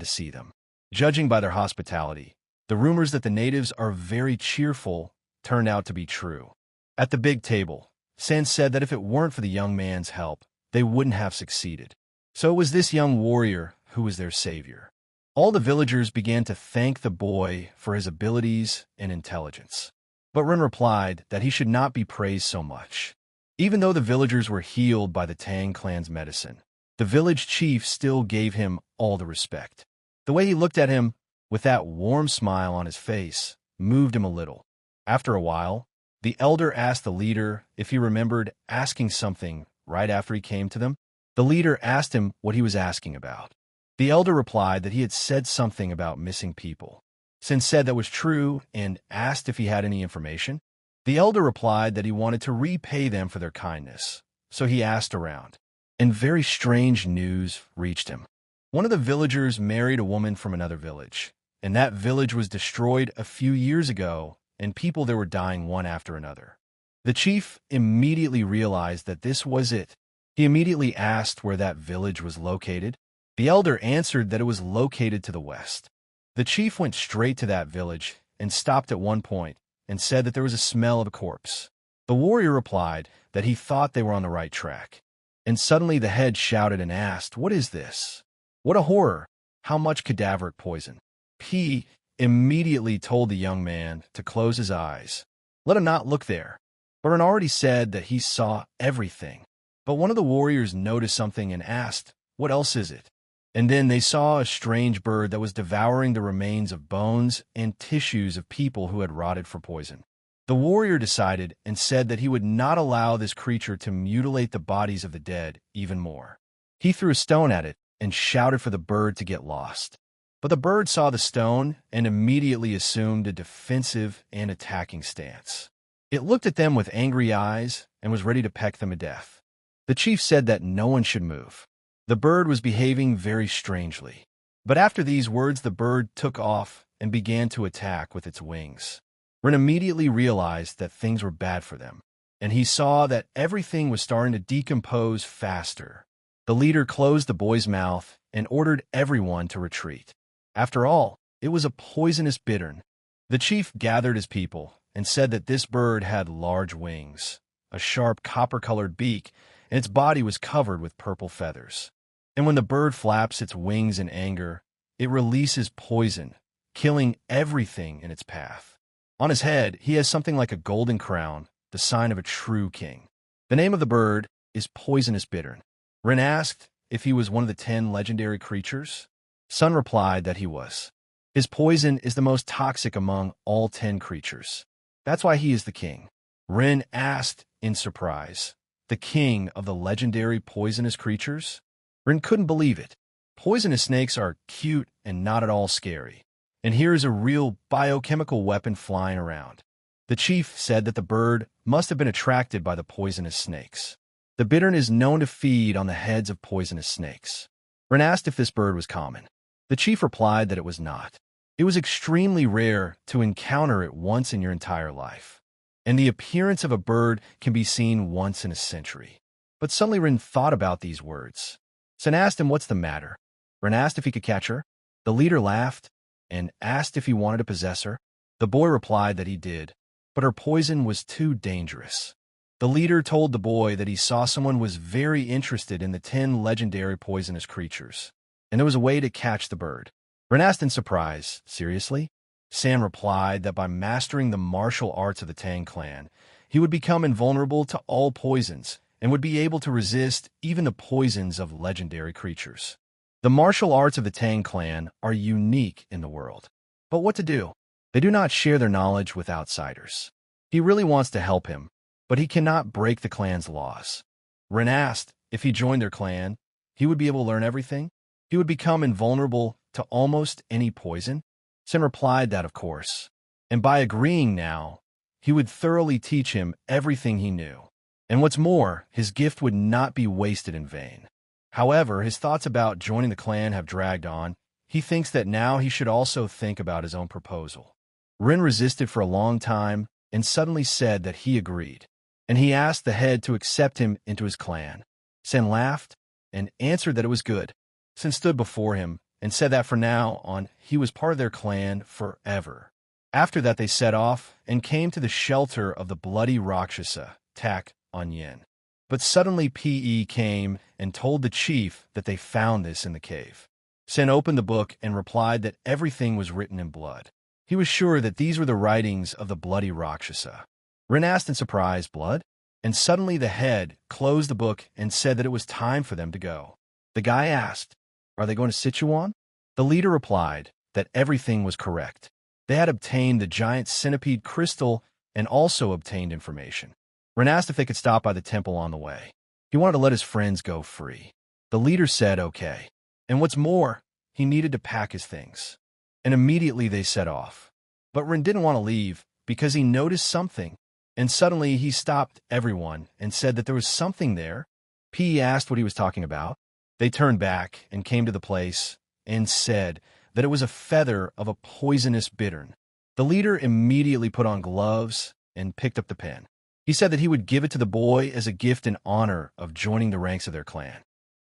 to see them. Judging by their hospitality, the rumors that the natives are very cheerful turned out to be true. At the big table, San said that if it weren't for the young man's help, they wouldn't have succeeded. So it was this young warrior who was their savior. All the villagers began to thank the boy for his abilities and intelligence. But Ren replied that he should not be praised so much. Even though the villagers were healed by the Tang clan's medicine, the village chief still gave him all the respect. The way he looked at him, with that warm smile on his face, moved him a little. After a while, the elder asked the leader if he remembered asking something right after he came to them. The leader asked him what he was asking about. The elder replied that he had said something about missing people. Sin said that was true and asked if he had any information. The elder replied that he wanted to repay them for their kindness, so he asked around. And very strange news reached him. One of the villagers married a woman from another village, and that village was destroyed a few years ago, and people there were dying one after another. The chief immediately realized that this was it. He immediately asked where that village was located. The elder answered that it was located to the west. The chief went straight to that village and stopped at one point and said that there was a smell of a corpse. The warrior replied that he thought they were on the right track. And suddenly the head shouted and asked, "What is this? What a horror! How much cadaveric poison?" He immediately told the young man to close his eyes. Let him not look there. Baran already said that he saw everything. But one of the warriors noticed something and asked, "What else is it?" And then they saw a strange bird that was devouring the remains of bones and tissues of people who had rotted for poison. The warrior decided and said that he would not allow this creature to mutilate the bodies of the dead even more. He threw a stone at it and shouted for the bird to get lost. But the bird saw the stone and immediately assumed a defensive and attacking stance. It looked at them with angry eyes and was ready to peck them to death. The chief said that no one should move. The bird was behaving very strangely. But after these words, the bird took off and began to attack with its wings. Rin immediately realized that things were bad for them, and he saw that everything was starting to decompose faster. The leader closed the boy's mouth and ordered everyone to retreat. After all, it was a poisonous bittern. The chief gathered his people and said that this bird had large wings, a sharp copper-colored beak, and its body was covered with purple feathers. And when the bird flaps its wings in anger, it releases poison, killing everything in its path. On his head, he has something like a golden crown, the sign of a true king. The name of the bird is Poisonous Bittern. Rin asked if he was one of the 10 legendary creatures. Sun replied that he was. His poison is the most toxic among all 10 creatures. That's why he is the king. Rin asked in surprise, the king of the legendary poisonous creatures? Rin couldn't believe it. Poisonous snakes are cute and not at all scary. And here is a real biochemical weapon flying around. The chief said that the bird must have been attracted by the poisonous snakes. The bittern is known to feed on the heads of poisonous snakes. Rin asked if this bird was common. The chief replied that it was not. It was extremely rare to encounter it once in your entire life. And the appearance of a bird can be seen once in a century. But suddenly Rin thought about these words. Sun asked him what's the matter. Rin asked if he could catch her. The leader laughed and asked if he wanted to possess her. The boy replied that he did, but her poison was too dangerous. The leader told the boy that he saw someone was very interested in the 10 legendary poisonous creatures, and there was a way to catch the bird. Rin asked in surprise, seriously? San replied that by mastering the martial arts of the Tang clan, he would become invulnerable to all poisons and would be able to resist even the poisons of legendary creatures. The martial arts of the Tang clan are unique in the world. But what to do? They do not share their knowledge with outsiders. He really wants to help him, but he cannot break the clan's laws. Rin asked if he joined their clan, he would be able to learn everything. He would become invulnerable to almost any poison. Sin replied that, of course, and by agreeing now, he would thoroughly teach him everything he knew. And what's more, his gift would not be wasted in vain. However, his thoughts about joining the clan have dragged on. He thinks that now he should also think about his own proposal. Rin resisted for a long time and suddenly said that he agreed, and he asked the head to accept him into his clan. Sen laughed and answered that it was good. Sen stood before him and said that from now on he was part of their clan forever. After that they set off and came to the shelter of the bloody Rakshasa, Tak on Yin. But suddenly Pe came and told the chief that they found this in the cave. Sen opened the book and replied that everything was written in blood. He was sure that these were the writings of the bloody Rakshasa. Rin asked in surprise, blood? And suddenly the head closed the book and said that it was time for them to go. The guy asked, are they going to Sichuan? The leader replied that everything was correct. They had obtained the giant centipede crystal and also obtained information. Rin asked if they could stop by the temple on the way. He wanted to let his friends go free. The leader said okay. And what's more, he needed to pack his things. And immediately they set off. But Rin didn't want to leave because he noticed something. And suddenly he stopped everyone and said that there was something there. P asked what he was talking about. They turned back and came to the place and said that it was a feather of a poisonous bittern. The leader immediately put on gloves and picked up the pen. He said that he would give it to the boy as a gift in honor of joining the ranks of their clan.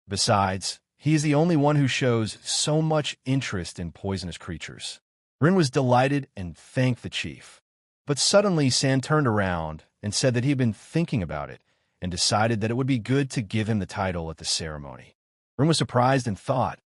Besides, he is the only one who shows so much interest in poisonous creatures. Rin was delighted and thanked the chief. But suddenly San turned around and said that he had been thinking about it and decided that it would be good to give him the title at the ceremony. Rin was surprised and thought,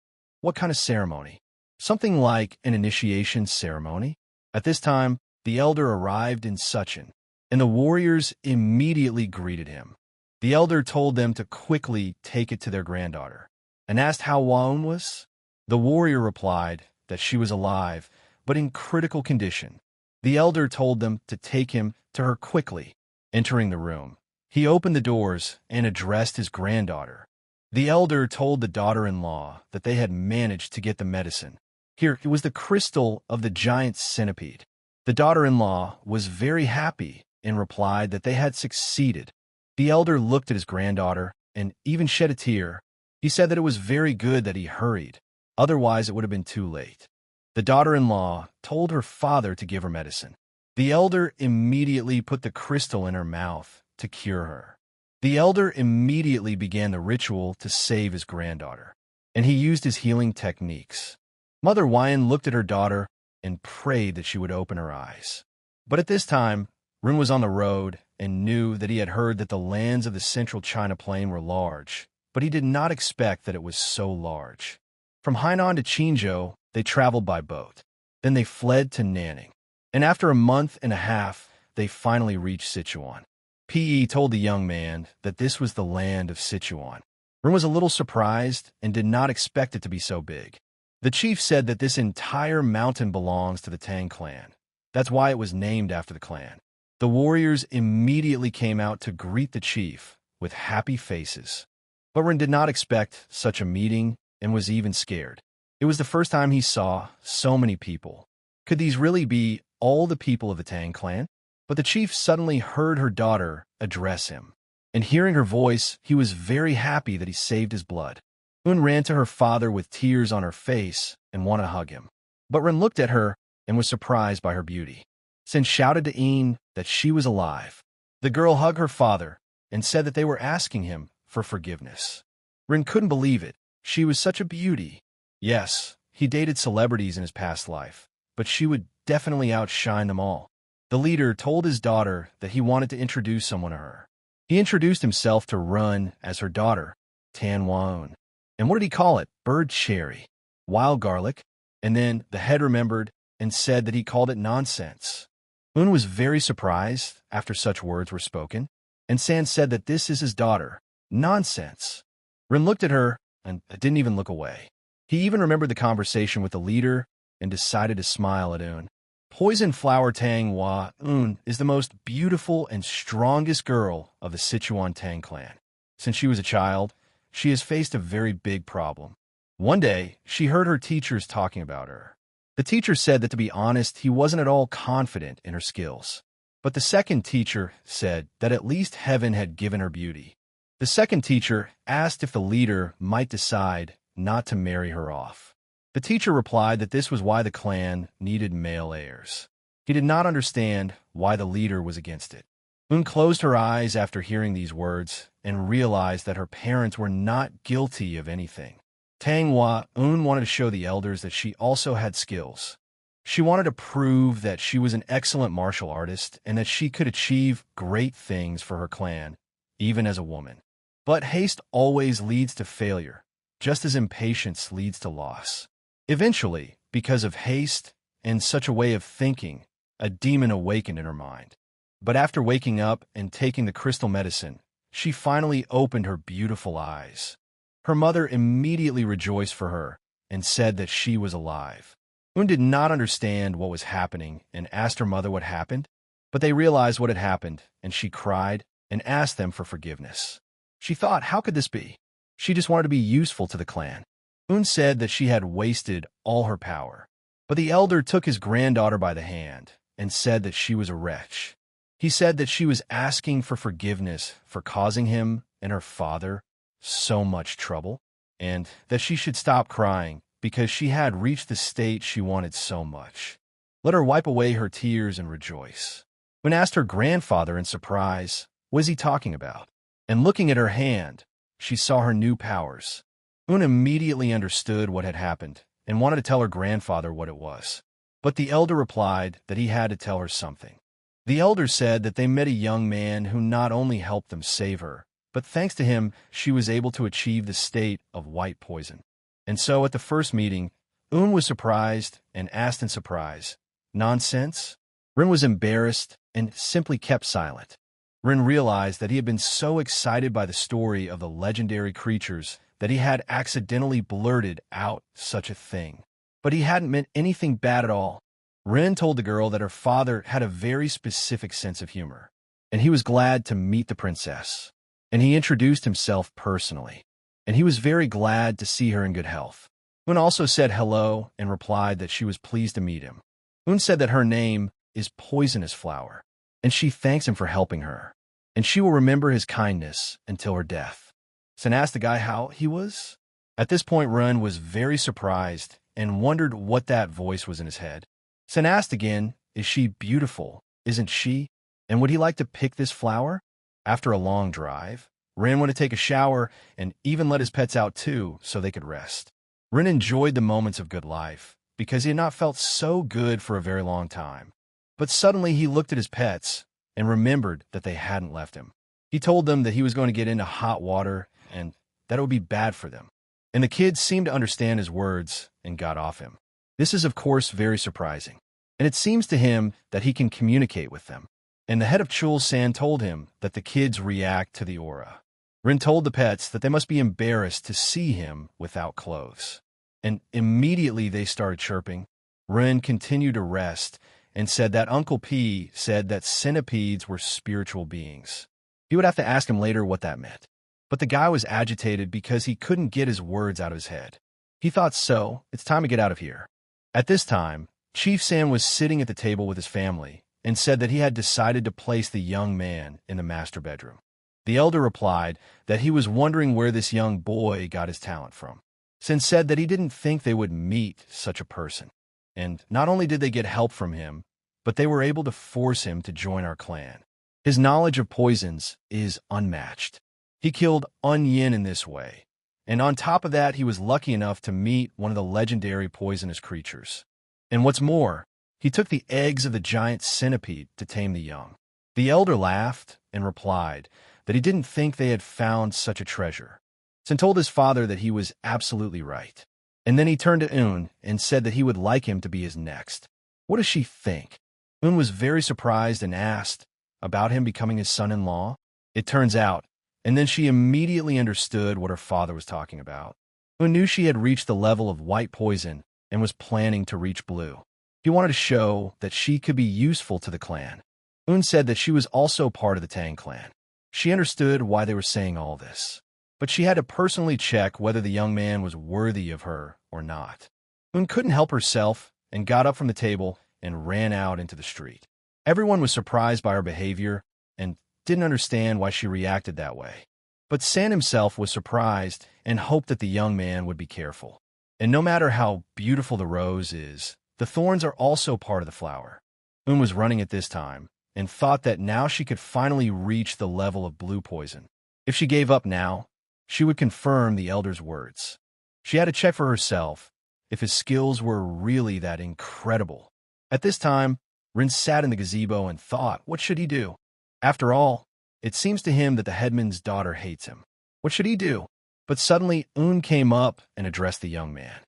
what kind of ceremony? Something like an initiation ceremony? At this time, the elder arrived in Sichuan, and the warriors immediately greeted him. The elder told them to quickly take it to their granddaughter, and asked how Waun was. The warrior replied that she was alive, but in critical condition. The elder told them to take him to her quickly. Entering the room, he opened the doors and addressed his granddaughter. The elder told the daughter-in-law that they had managed to get the medicine. Here, it was the crystal of the giant centipede. The daughter-in-law was very happy and replied that they had succeeded. The elder looked at his granddaughter and even shed a tear. He said that it was very good that he hurried, otherwise it would have been too late. The daughter-in-law told her father to give her medicine. The elder immediately put the crystal in her mouth to cure her. The elder immediately began the ritual to save his granddaughter, and he used his healing techniques. Mother Wyan looked at her daughter and prayed that she would open her eyes. But at this time, Ren was on the road and knew that he had heard that the lands of the central China plain were large, but he did not expect that it was so large. From Hainan to Qinzhou, they traveled by boat. Then they fled to Nanning, and after a month and a half, they finally reached Sichuan. P.E. told the young man that this was the land of Sichuan. Ren was a little surprised and did not expect it to be so big. The chief said that this entire mountain belongs to the Tang clan. That's why it was named after the clan. The warriors immediately came out to greet the chief with happy faces. But Ren did not expect such a meeting and was even scared. It was the first time he saw so many people. Could these really be all the people of the Tang clan? But the chief suddenly heard her daughter address him, and hearing her voice, he was very happy that he saved his blood. Un ran to her father with tears on her face and wanted to hug him. But Ren looked at her and was surprised by her beauty. Sen shouted to Een that she was alive. The girl hugged her father and said that they were asking him for forgiveness. Ren couldn't believe it. She was such a beauty. Yes, he dated celebrities in his past life, but she would definitely outshine them all. The leader told his daughter that he wanted to introduce someone to her. He introduced himself to Run as her daughter, Tan Waun. And what did he call it? Bird cherry, wild garlic. And then the head remembered and said that he called it nonsense. Un was very surprised after such words were spoken, and San said that this is his daughter. Nonsense. Ren looked at her and didn't even look away. He even remembered the conversation with the leader and decided to smile at Un. Poison Flower Tang Hua Un is the most beautiful and strongest girl of the Sichuan Tang clan. Since she was a child, she has faced a very big problem. One day, she heard her teachers talking about her. The teacher said that, to be honest, he wasn't at all confident in her skills. But the second teacher said that at least heaven had given her beauty. The second teacher asked if the leader might decide not to marry her off. The teacher replied that this was why the clan needed male heirs. He did not understand why the leader was against it. Un closed her eyes after hearing these words and realized that her parents were not guilty of anything. Tang Hua Un wanted to show the elders that she also had skills. She wanted to prove that she was an excellent martial artist and that she could achieve great things for her clan, even as a woman. But haste always leads to failure, just as impatience leads to loss. Eventually, because of haste and such a way of thinking, a demon awakened in her mind. But after waking up and taking the crystal medicine, she finally opened her beautiful eyes. Her mother immediately rejoiced for her and said that she was alive. Un did not understand what was happening and asked her mother what happened, but they realized what had happened, and she cried and asked them for forgiveness. She thought, how could this be? She just wanted to be useful to the clan. Un said that she had wasted all her power, but the elder took his granddaughter by the hand and said that she was a wretch. He said that she was asking for forgiveness for causing him and her father so much trouble, and that she should stop crying because she had reached the state she wanted so much. Let her wipe away her tears and rejoice. When asked her grandfather in surprise, what is he talking about? And looking at her hand, she saw her new powers. Un immediately understood what had happened and wanted to tell her grandfather what it was. But the elder replied that he had to tell her something. The elder said that they met a young man who not only helped them save her, but thanks to him, she was able to achieve the state of white poison. And so at the first meeting, Un was surprised and asked in surprise, "Nonsense?" Ren was embarrassed and simply kept silent. Ren realized that he had been so excited by the story of the legendary creatures that he had accidentally blurted out such a thing. But he hadn't meant anything bad at all. Ren told the girl that her father had a very specific sense of humor, and he was glad to meet the princess. And he introduced himself personally, and he was very glad to see her in good health. Un also said hello and replied that she was pleased to meet him. Un said that her name is Poisonous Flower, and she thanks him for helping her, and she will remember his kindness until her death. Sen asked the guy how he was. At this point, Ren was very surprised and wondered what that voice was in his head. Sen asked again, is she beautiful? Isn't she? And would he like to pick this flower? After a long drive, Ren went to take a shower and even let his pets out too so they could rest. Ren enjoyed the moments of good life because he had not felt so good for a very long time. But suddenly he looked at his pets and remembered that they hadn't left him. He told them that he was going to get into hot water and that it would be bad for them. And the kids seemed to understand his words and got off him. This is, of course, very surprising. And it seems to him that he can communicate with them. And the head of Chul San told him that the kids react to the aura. Ren told the pets that they must be embarrassed to see him without clothes. And immediately they started chirping. Ren continued to rest and said that Uncle P said that centipedes were spiritual beings. He would have to ask him later what that meant. But the guy was agitated because he couldn't get his words out of his head. He thought, so, it's time to get out of here. At this time, Chief San was sitting at the table with his family and said that he had decided to place the young man in the master bedroom. The elder replied that he was wondering where this young boy got his talent from. Sin said that he didn't think they would meet such a person. And not only did they get help from him, but they were able to force him to join our clan. His knowledge of poisons is unmatched. He killed Un Yin in this way. And on top of that, he was lucky enough to meet one of the legendary poisonous creatures. And what's more, he took the eggs of the giant centipede to tame the young. The elder laughed and replied that he didn't think they had found such a treasure. Sin told his father that he was absolutely right. And then he turned to Un and said that he would like him to be his next. What does she think? Un was very surprised and asked about him becoming his son-in-law. It turns out, and then she immediately understood what her father was talking about. Un knew she had reached the level of white poison and was planning to reach blue. He wanted to show that she could be useful to the clan. Un said that she was also part of the Tang clan. She understood why they were saying all this, but she had to personally check whether the young man was worthy of her or not. Un couldn't help herself and got up from the table and ran out into the street. Everyone was surprised by her behavior and didn't understand why she reacted that way. But San himself was surprised and hoped that the young man would be careful. And no matter how beautiful the rose is, the thorns are also part of the flower. Un was running at this time and thought that now she could finally reach the level of blue poison. If she gave up now, she would confirm the elder's words. She had to check for herself if his skills were really that incredible. At this time, Rin sat in the gazebo and thought, what should he do? After all, it seems to him that the headman's daughter hates him. What should he do? But suddenly, Un came up and addressed the young man.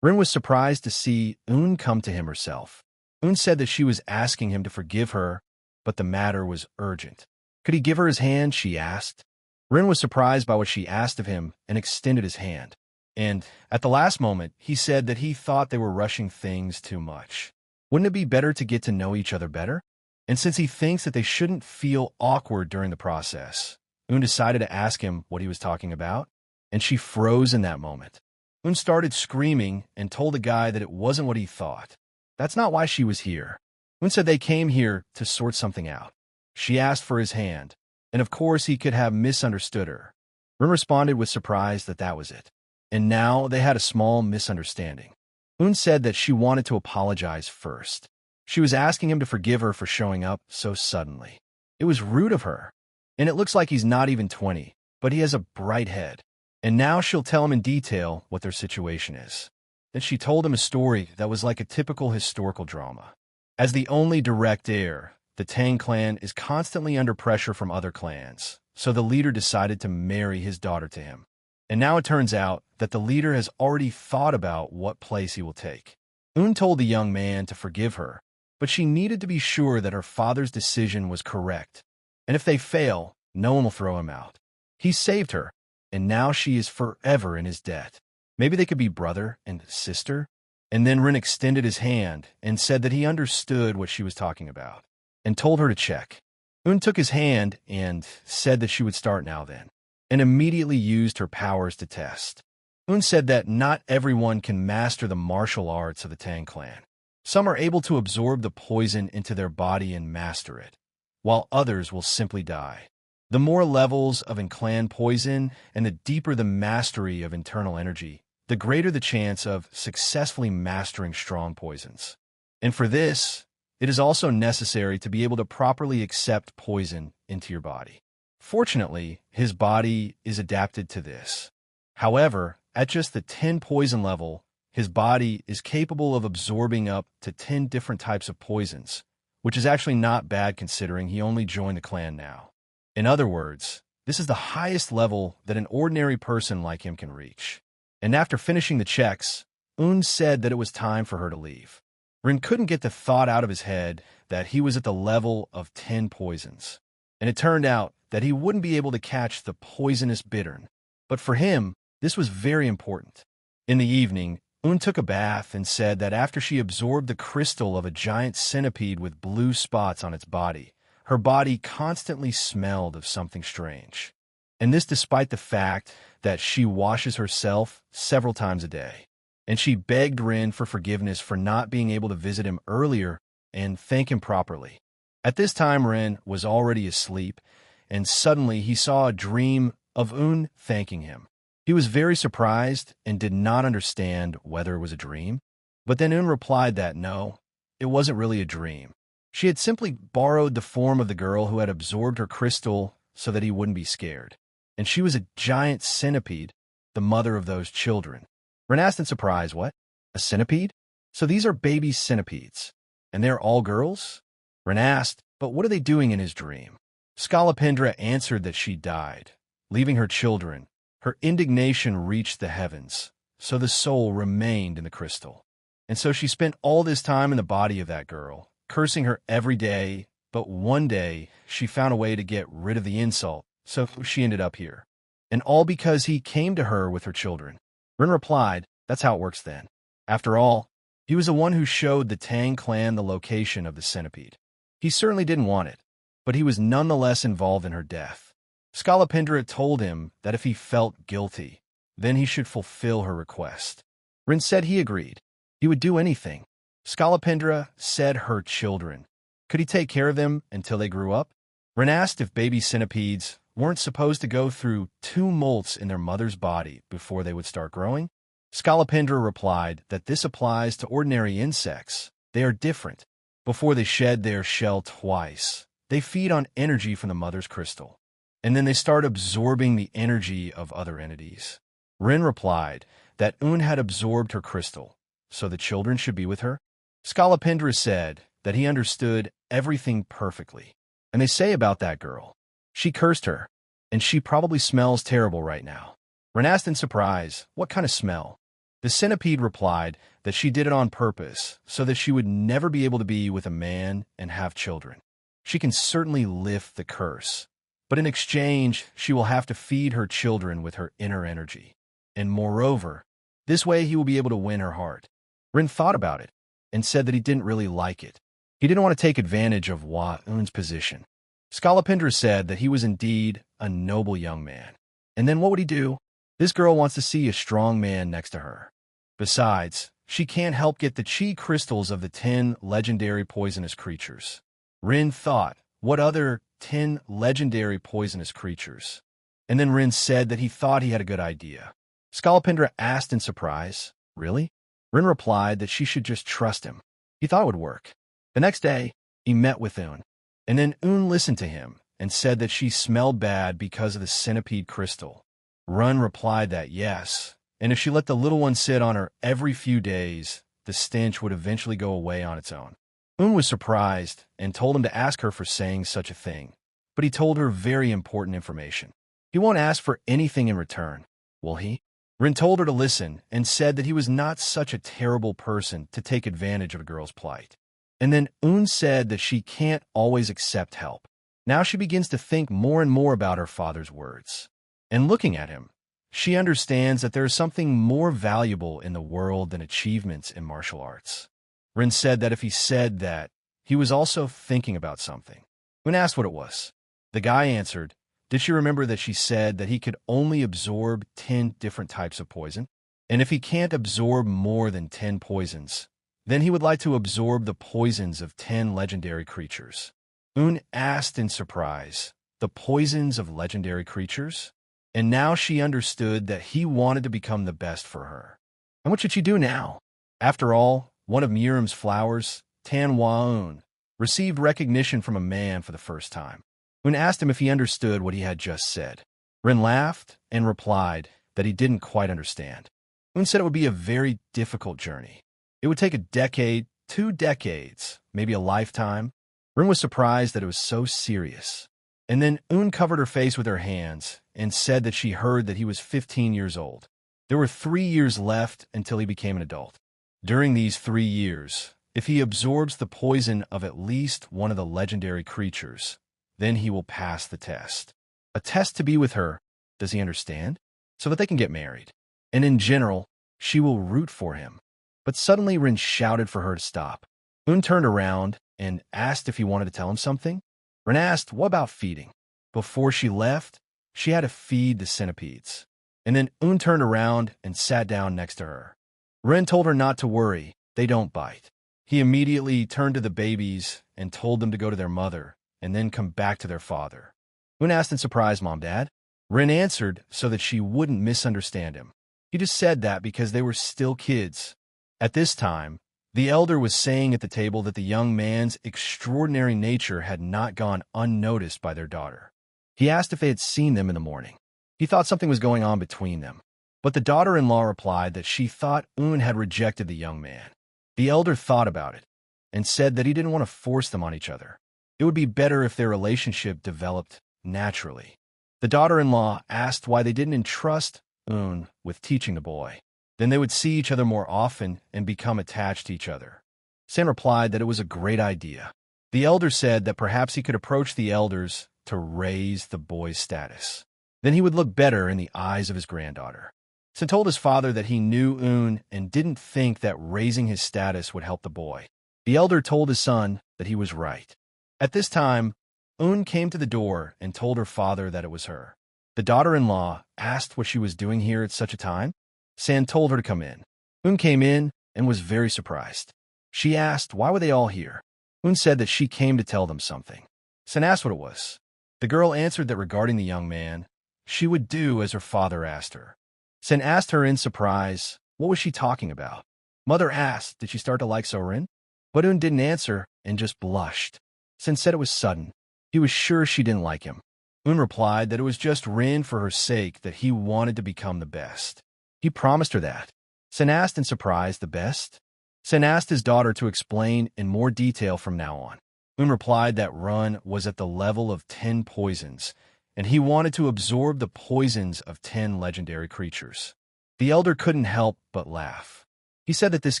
Rin was surprised to see Un come to him herself. Un said that she was asking him to forgive her, but the matter was urgent. Could he give her his hand, she asked. Rin was surprised by what she asked of him and extended his hand. And at the last moment, he said that he thought they were rushing things too much. Wouldn't it be better to get to know each other better? And since he thinks that they shouldn't feel awkward during the process, Un decided to ask him what he was talking about, and she froze in that moment. Un started screaming and told the guy that it wasn't what he thought. That's not why she was here. Un said they came here to sort something out. She asked for his hand, and of course he could have misunderstood her. Rin responded with surprise that that was it. And now they had a small misunderstanding. Un said that she wanted to apologize first. She was asking him to forgive her for showing up so suddenly. It was rude of her. And it looks like he's not even 20, but he has a bright head. And now she'll tell him in detail what their situation is. Then she told him a story that was like a typical historical drama. As the only direct heir, the Tang clan is constantly under pressure from other clans, so the leader decided to marry his daughter to him. And now it turns out that the leader has already thought about what place he will take. Un told the young man to forgive her, but she needed to be sure that her father's decision was correct. And if they fail, no one will throw him out. He saved her, and now she is forever in his debt. Maybe they could be brother and sister? And then Rin extended his hand and said that he understood what she was talking about, and told her to check. Un took his hand and said that she would start now then, and immediately used her powers to test. Un said that not everyone can master the martial arts of the Tang clan. Some are able to absorb the poison into their body and master it, while others will simply die. The more levels of clan poison and the deeper the mastery of internal energy, the greater the chance of successfully mastering strong poisons. And for this, it is also necessary to be able to properly accept poison into your body. Fortunately, his body is adapted to this. However, at just the 10 poison level, his body is capable of absorbing up to 10 different types of poisons, which is actually not bad considering he only joined the clan now. In other words, this is the highest level that an ordinary person like him can reach. And after finishing the checks, Un said that it was time for her to leave. Rin couldn't get the thought out of his head that he was at the level of 10 poisons. And it turned out that he wouldn't be able to catch the poisonous bittern. But for him, this was very important. In the evening, Un took a bath and said that after she absorbed the crystal of a giant centipede with blue spots on its body, her body constantly smelled of something strange. And this despite the fact that she washes herself several times a day. And she begged Rin for forgiveness for not being able to visit him earlier and thank him properly. At this time, Rin was already asleep, and suddenly he saw a dream of Un thanking him. He was very surprised and did not understand whether it was a dream. But then Un replied that no, it wasn't really a dream. She had simply borrowed the form of the girl who had absorbed her crystal so that he wouldn't be scared. And she was a giant centipede, the mother of those children. Rin asked in surprise, what? A centipede? So these are baby centipedes, and they're all girls? Rin asked, but what are they doing in his dream? Skalapindra answered that she died, leaving her children. Her indignation reached the heavens, so the soul remained in the crystal. And so she spent all this time in the body of that girl, cursing her every day, but one day she found a way to get rid of the insult, so she ended up here. And all because he came to her with her children. Rin replied, that's how it works then. After all, he was the one who showed the Tang clan the location of the centipede. He certainly didn't want it, but he was nonetheless involved in her death. Skalapindra told him that if he felt guilty, then he should fulfill her request. Rin said he agreed. He would do anything. Skalapindra said her children. Could he take care of them until they grew up? Rin asked if baby centipedes weren't supposed to go through 2 molts in their mother's body before they would start growing. Skalapindra replied that this applies to ordinary insects. They are different. Before they shed their shell twice, they feed on energy from the mother's crystal. And then they start absorbing the energy of other entities. Rin replied that Un had absorbed her crystal, so the children should be with her. Skalapindra said that he understood everything perfectly. And they say about that girl, she cursed her, and she probably smells terrible right now. Rin asked in surprise, what kind of smell? The centipede replied that she did it on purpose, so that she would never be able to be with a man and have children. She can certainly lift the curse. But in exchange, she will have to feed her children with her inner energy. And moreover, this way he will be able to win her heart. Rin thought about it and said that he didn't really like it. He didn't want to take advantage of Un's position. Skalapindra said that he was indeed a noble young man. And then what would he do? This girl wants to see a strong man next to her. Besides, she can't help get the chi crystals of the 10 legendary poisonous creatures. Rin thought, what other 10 legendary poisonous creatures? And then Rin said that he thought he had a good idea. Skalapindra asked in surprise, really? Rin replied that she should just trust him. He thought it would work. The next day, he met with Un. And then Un listened to him and said that she smelled bad because of the centipede crystal. Rin replied that yes, and if she let the little one sit on her every few days, the stench would eventually go away on its own. Un was surprised and told him to ask her for saying such a thing, but he told her very important information. He won't ask for anything in return, will he? Rin told her to listen and said that he was not such a terrible person to take advantage of a girl's plight. And then Un said that she can't always accept help. Now she begins to think more and more about her father's words. And looking at him, She understands that there is something more valuable in the world than achievements in martial arts. Rin said that if he said that, he was also thinking about something. Un asked what it was. The guy answered, did she remember that she said that he could only absorb 10 different types of poison? And if he can't absorb more than 10 poisons, then he would like to absorb the poisons of 10 legendary creatures. Un asked in surprise, the poisons of legendary creatures? And now she understood that he wanted to become the best for her. And what should she do now? After all, one of Miriam's flowers, Tan received recognition from a man for the first time. Un asked him if he understood what he had just said. Rin laughed and replied that he didn't quite understand. Un said it would be a very difficult journey. It would take a decade, 2 decades, maybe a lifetime. Rin was surprised that it was so serious. And then Un covered her face with her hands and said that she heard that he was 15 years old. There were 3 years left until he became an adult. During these 3 years, if he absorbs the poison of at least one of the legendary creatures, then he will pass the test. A test to be with her, does he understand? So that they can get married. And in general, she will root for him. But suddenly Rin shouted for her to stop. Un turned around and asked if he wanted to tell him something. Rin asked, what about feeding? Before she left, she had to feed the centipedes. And then Un turned around and sat down next to her. Rin told her not to worry, they don't bite. He immediately turned to the babies and told them to go to their mother and then come back to their father. Un asked in surprise, Mom, Dad? Rin answered so that she wouldn't misunderstand him. He just said that because they were still kids. At this time, the elder was saying at the table that the young man's extraordinary nature had not gone unnoticed by their daughter. He asked if they had seen them in the morning. He thought something was going on between them. But the daughter-in-law replied that she thought Un had rejected the young man. The elder thought about it and said that he didn't want to force them on each other. It would be better if their relationship developed naturally. The daughter-in-law asked why they didn't entrust Un with teaching the boy. Then they would see each other more often and become attached to each other. San replied that it was a great idea. The elder said that perhaps he could approach the elders to raise the boy's status. Then he would look better in the eyes of his granddaughter. San told his father that he knew Un and didn't think that raising his status would help the boy. The elder told his son that he was right. At this time, Un came to the door and told her father that it was her. The daughter-in-law asked what she was doing here at such a time. San told her to come in. Un came in and was very surprised. She asked why were they all here. Un said that she came to tell them something. San asked what it was. The girl answered that regarding the young man, she would do as her father asked her. San asked her in surprise, what was she talking about? Mother asked, did she start to like Sorin? But Un didn't answer and just blushed. San said it was sudden. He was sure she didn't like him. Un replied that it was just Rin for her sake that he wanted to become the best. He promised her that. San asked in surprise, the best? San asked his daughter to explain in more detail from now on. Un replied that Run was at the level of 10 poisons, and he wanted to absorb the poisons of 10 legendary creatures. The elder couldn't help but laugh. He said that this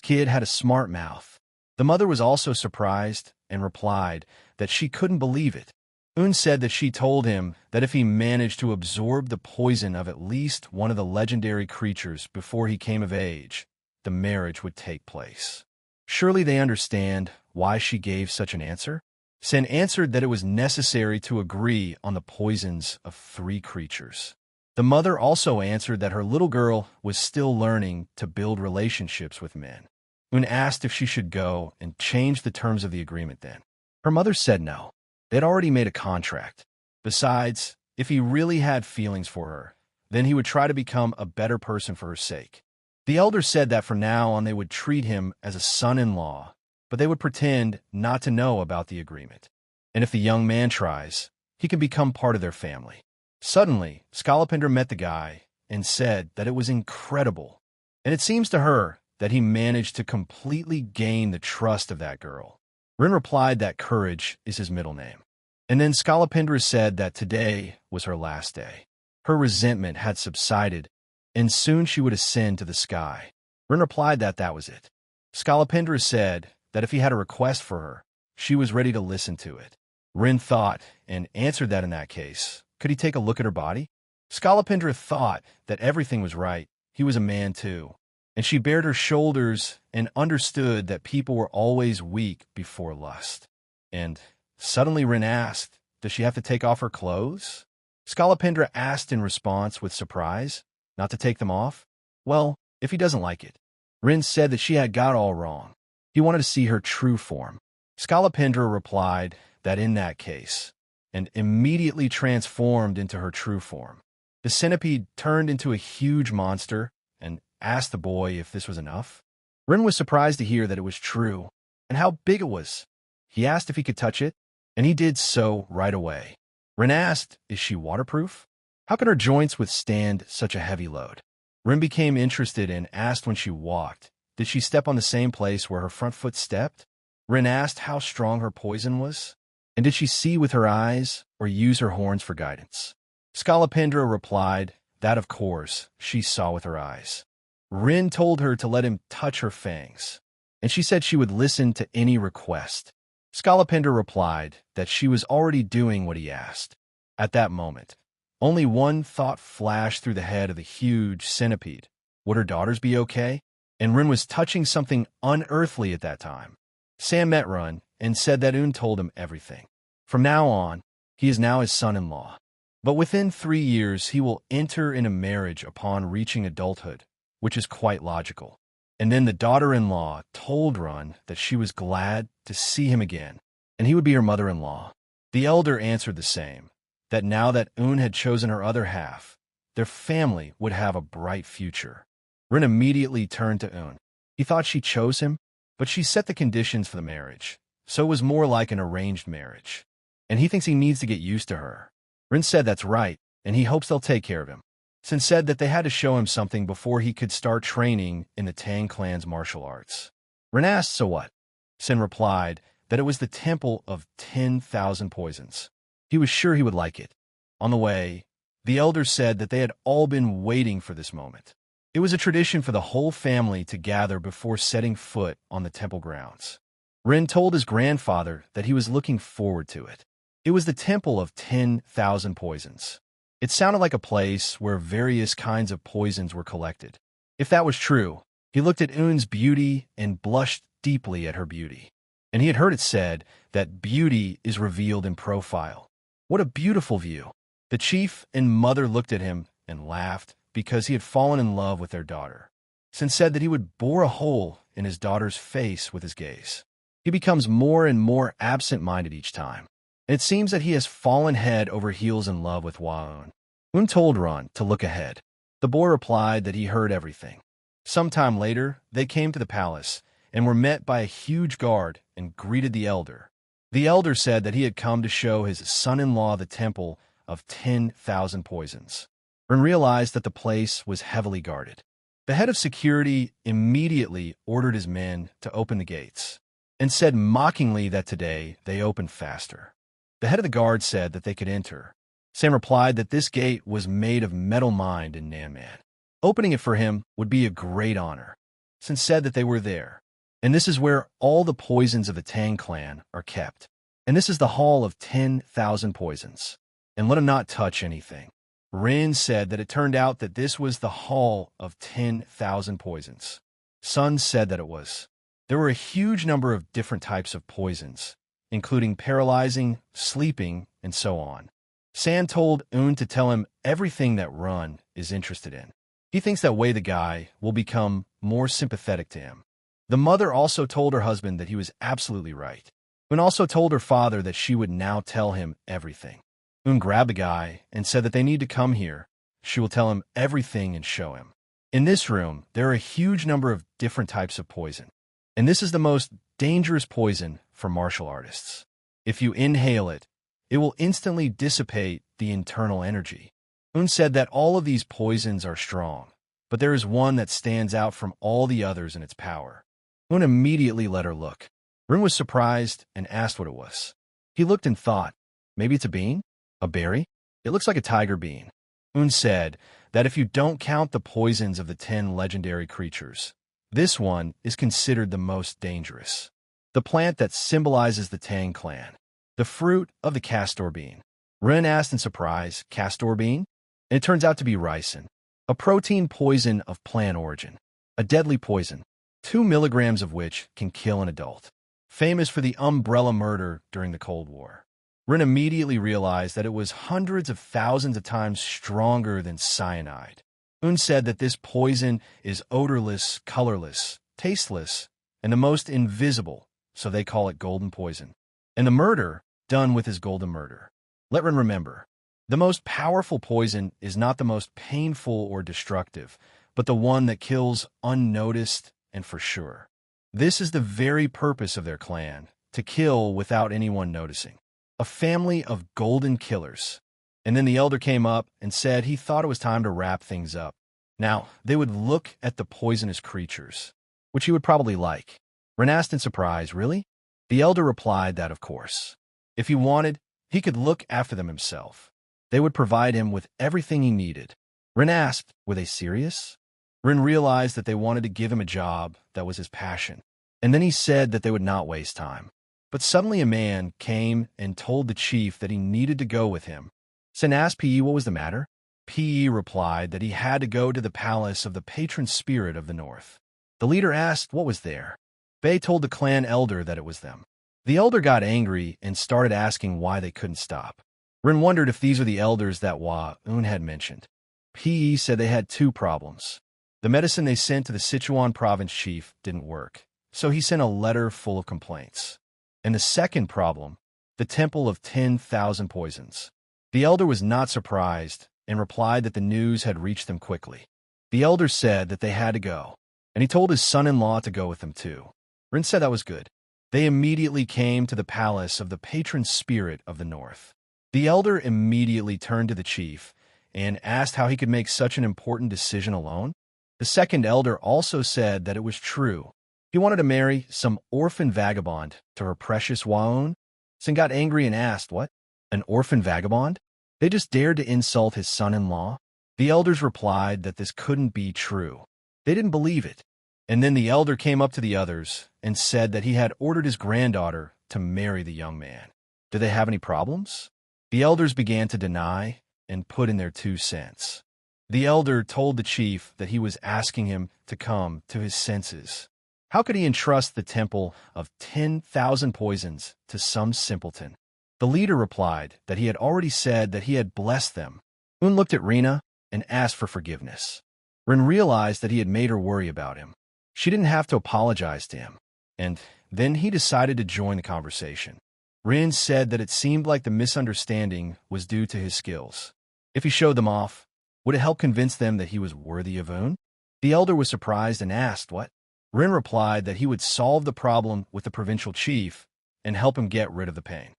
kid had a smart mouth. The mother was also surprised and replied that she couldn't believe it. Un said that she told him that if he managed to absorb the poison of at least one of the legendary creatures before he came of age, the marriage would take place. Surely they understand why she gave such an answer? Sen answered that it was necessary to agree on the poisons of 3 creatures. The mother also answered that her little girl was still learning to build relationships with men. Un asked if she should go and change the terms of the agreement then. Her mother said no. They'd already made a contract. Besides, if he really had feelings for her, then he would try to become a better person for her sake. The elder said that from now on they would treat him as a son-in-law, but they would pretend not to know about the agreement. And if the young man tries, he can become part of their family. Suddenly, Skalapinder met the guy and said that it was incredible. And it seems to her that he managed to completely gain the trust of that girl. Rin replied that courage is his middle name. And then Skalapindra said that today was her last day. Her resentment had subsided, and soon she would ascend to the sky. Rin replied that that was it. Skalapindra said that if he had a request for her, she was ready to listen to it. Rin thought and answered that in that case, could he take a look at her body? Skalopendra thought that everything was right. He was a man too. And she bared her shoulders and understood that people were always weak before lust. And suddenly Rin asked, does she have to take off her clothes? Skalopendra asked in response with surprise, not to take them off? Well, if he doesn't like it. Rin said that she had got all wrong. He wanted to see her true form. Skalopendra replied that in that case, and immediately transformed into her true form. The centipede turned into a huge monster and asked the boy if this was enough. Rin was surprised to hear that it was true and how big it was. He asked if he could touch it, and he did so right away. Rin asked, is she waterproof? How can her joints withstand such a heavy load? Rin became interested and asked when she walked, did she step on the same place where her front foot stepped? Rin asked how strong her poison was, and did she see with her eyes or use her horns for guidance? Skalopendra replied that, of course, she saw with her eyes. Rin told her to let him touch her fangs, and she said she would listen to any request. Skalopendra replied that she was already doing what he asked. At that moment, only one thought flashed through the head of the huge centipede. Would her daughters be okay? And Rin was touching something unearthly at that time. Sam met Rin and said that Un told him everything. From now on, he is now his son-in-law. But within 3 years, he will enter in a marriage upon reaching adulthood, which is quite logical. And then the daughter-in-law told Rin that she was glad to see him again, and he would be her mother-in-law. The elder answered the same, that now that Un had chosen her other half, their family would have a bright future. Rin immediately turned to Un. He thought she chose him, but she set the conditions for the marriage, so it was more like an arranged marriage. And he thinks he needs to get used to her. Rin said that's right, and he hopes they'll take care of him. Sin said that they had to show him something before he could start training in the Tang clan's martial arts. Rin asked, so what? Sin replied that it was the temple of 10,000 poisons. He was sure he would like it. On the way, the elders said that they had all been waiting for this moment. It was a tradition for the whole family to gather before setting foot on the temple grounds. Rin told his grandfather that he was looking forward to it. It was the temple of 10,000 poisons. It sounded like a place where various kinds of poisons were collected. If that was true, he looked at Un's beauty and blushed deeply at her beauty. And he had heard it said that beauty is revealed in profile. What a beautiful view! The chief and mother looked at him and laughed because he had fallen in love with their daughter. Sin said that he would bore a hole in his daughter's face with his gaze. He becomes more and more absent-minded each time. It seems that he has fallen head over heels in love with Waun. Un told Ron to look ahead. The boy replied that he heard everything. Sometime later, they came to the palace and were met by a huge guard and greeted the elder. The elder said that he had come to show his son-in-law the temple of 10,000 poisons. Ren realized that the place was heavily guarded. The head of security immediately ordered his men to open the gates and said mockingly that today they opened faster. The head of the guard said that they could enter. Sam replied that this gate was made of metal mined in Nanman. Opening it for him would be a great honor, since said that they were there. And this is where all the poisons of the Tang clan are kept. And this is the hall of 10,000 poisons. And let him not touch anything. Rin said that it turned out that this was the hall of 10,000 poisons. Sun said that it was. There were a huge number of different types of poisons, including paralyzing, sleeping, and so on. San told Un to tell him everything that Run is interested in. He thinks that way the guy will become more sympathetic to him. The mother also told her husband that he was absolutely right. Un also told her father that she would now tell him everything. Un grabbed the guy and said that they need to come here. She will tell him everything and show him. In this room, there are a huge number of different types of poison. And this is the most dangerous poison for martial artists. If you inhale it, it will instantly dissipate the internal energy. Un said that all of these poisons are strong, but there is one that stands out from all the others in its power. Un immediately let her look. Rin was surprised and asked what it was. He looked and thought, maybe it's a bean? A berry? It looks like a tiger bean. Un said that if you don't count the poisons of the 10 legendary creatures, this one is considered the most dangerous. The plant that symbolizes the Tang clan. The fruit of the castor bean. Rin asked in surprise, castor bean? and it turns out to be ricin, a protein poison of plant origin, a deadly poison, 2 milligrams of which can kill an adult. Famous for the umbrella murder during the Cold War. Rin immediately realized that it was hundreds of thousands of times stronger than cyanide. Un said that this poison is odorless, colorless, tasteless, and the most invisible, so they call it golden poison. And the murder done with his golden murder. Let Rin remember, the most powerful poison is not the most painful or destructive, but the one that kills unnoticed and for sure. This is the very purpose of their clan, to kill without anyone noticing. A family of golden killers. And then the elder came up and said he thought it was time to wrap things up. Now, they would look at the poisonous creatures, which he would probably like. Rin asked in surprise, really? The elder replied that, of course. If he wanted, he could look after them himself. They would provide him with everything he needed. Rin asked, were they serious? Rin realized that they wanted to give him a job that was his passion. And then he said that they would not waste time. But suddenly a man came and told the chief that he needed to go with him. Sin asked P.E. what was the matter. P.E. replied that he had to go to the palace of the patron spirit of the north. The leader asked what was there. Bei told the clan elder that it was them. The elder got angry and started asking why they couldn't stop. Rin wondered if these were the elders that Un had mentioned. P.E. said they had 2 problems. The medicine they sent to the Sichuan province chief didn't work, so he sent a letter full of complaints. And the second problem, the temple of 10,000 poisons. The elder was not surprised and replied that the news had reached them quickly. The elder said that they had to go, and he told his son-in-law to go with them too. Rin said that was good. They immediately came to the palace of the patron spirit of the north. The elder immediately turned to the chief and asked how he could make such an important decision alone. The second elder also said that it was true. He wanted to marry some orphan vagabond to her precious Waun. Sin got angry and asked, what? An orphan vagabond? They just dared to insult his son-in-law? The elders replied that this couldn't be true. They didn't believe it. And then the elder came up to the others and said that he had ordered his granddaughter to marry the young man. Do they have any problems? The elders began to deny and put in their 2 cents. The elder told the chief that he was asking him to come to his senses. How could he entrust the temple of 10,000 poisons to some simpleton? The leader replied that he had already said that he had blessed them. Un looked at Rina and asked for forgiveness. Rin realized that he had made her worry about him. She didn't have to apologize to him. And then he decided to join the conversation. Rin said that it seemed like the misunderstanding was due to his skills. If he showed them off, would it help convince them that he was worthy of Un? The elder was surprised and asked, what? Rin replied that he would solve the problem with the provincial chief and help him get rid of the pain.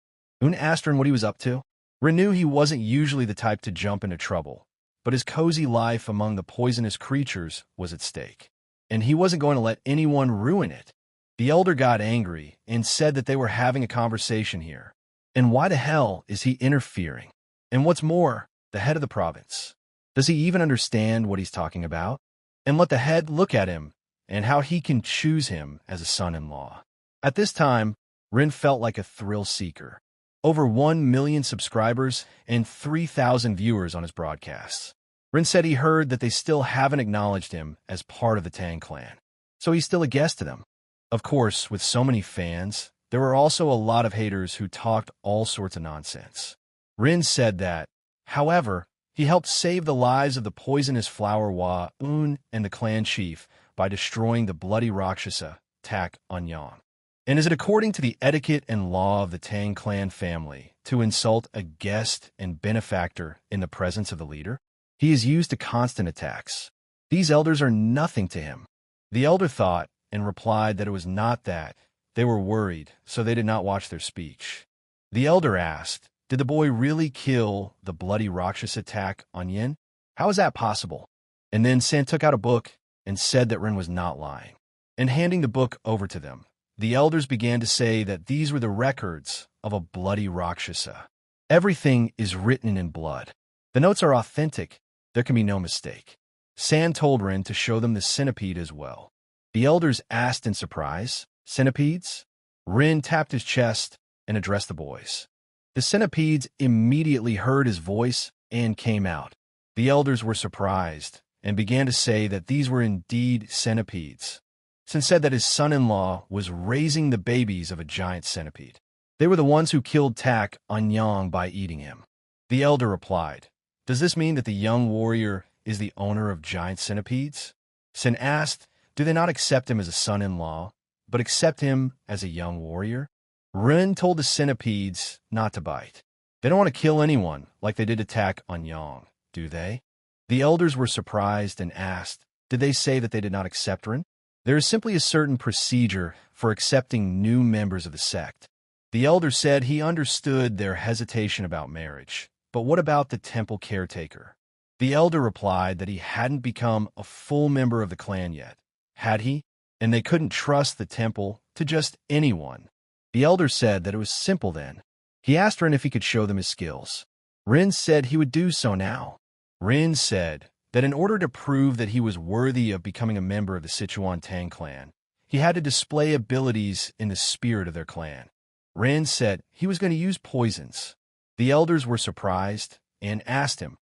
Un asked Rin what he was up to. Rin knew he wasn't usually the type to jump into trouble, but his cozy life among the poisonous creatures was at stake, and he wasn't going to let anyone ruin it. The elder got angry and said that they were having a conversation here. And why the hell is he interfering? And what's more, the head of the province. Does he even understand what he's talking about? And let the head look at him and how he can choose him as a son-in-law. At this time, Rin felt like a thrill seeker. Over 1 million subscribers and 3,000 viewers on his broadcasts. Rin said he heard that they still haven't acknowledged him as part of the Tang clan, so he's still a guest to them. Of course, with so many fans, there were also a lot of haters who talked all sorts of nonsense. Rin said that, however, he helped save the lives of the poisonous flower Un and the clan chief by destroying the bloody Rakshasa, Tak Anyang. And is it according to the etiquette and law of the Tang clan family to insult a guest and benefactor in the presence of the leader? He is used to constant attacks. These elders are nothing to him. The elder thought and replied that it was not that. They were worried, so they did not watch their speech. The elder asked, did the boy really kill the bloody Rakshasa Tak Anyang? How is that possible? And then San took out a book and said that Rin was not lying. And handing the book over to them, the elders began to say that these were the records of a bloody Rakshasa. Everything is written in blood. The notes are authentic. There can be no mistake. San told Rin to show them the centipede as well. The elders asked in surprise, centipedes? Rin tapped his chest and addressed the boys. The centipedes immediately heard his voice and came out. The elders were surprised and began to say that these were indeed centipedes. Sin said that his son-in-law was raising the babies of a giant centipede. They were the ones who killed Tak Anyang by eating him. The elder replied, "Does this mean that the young warrior is the owner of giant centipedes?" Sin asked, "Do they not accept him as a son-in-law, but accept him as a young warrior?" Rin told the centipedes not to bite. They don't want to kill anyone like they did to Tak Anyang, do they? The elders were surprised and asked, did they say that they did not accept Rin? There is simply a certain procedure for accepting new members of the sect. The elder said he understood their hesitation about marriage, but what about the temple caretaker? The elder replied that he hadn't become a full member of the clan yet, had he? And they couldn't trust the temple to just anyone. The elder said that it was simple then. He asked Rin if he could show them his skills. Rin said he would do so now. Rin said that in order to prove that he was worthy of becoming a member of the Sichuan Tang clan, he had to display abilities in the spirit of their clan. Rin said he was going to use poisons. The elders were surprised and asked him.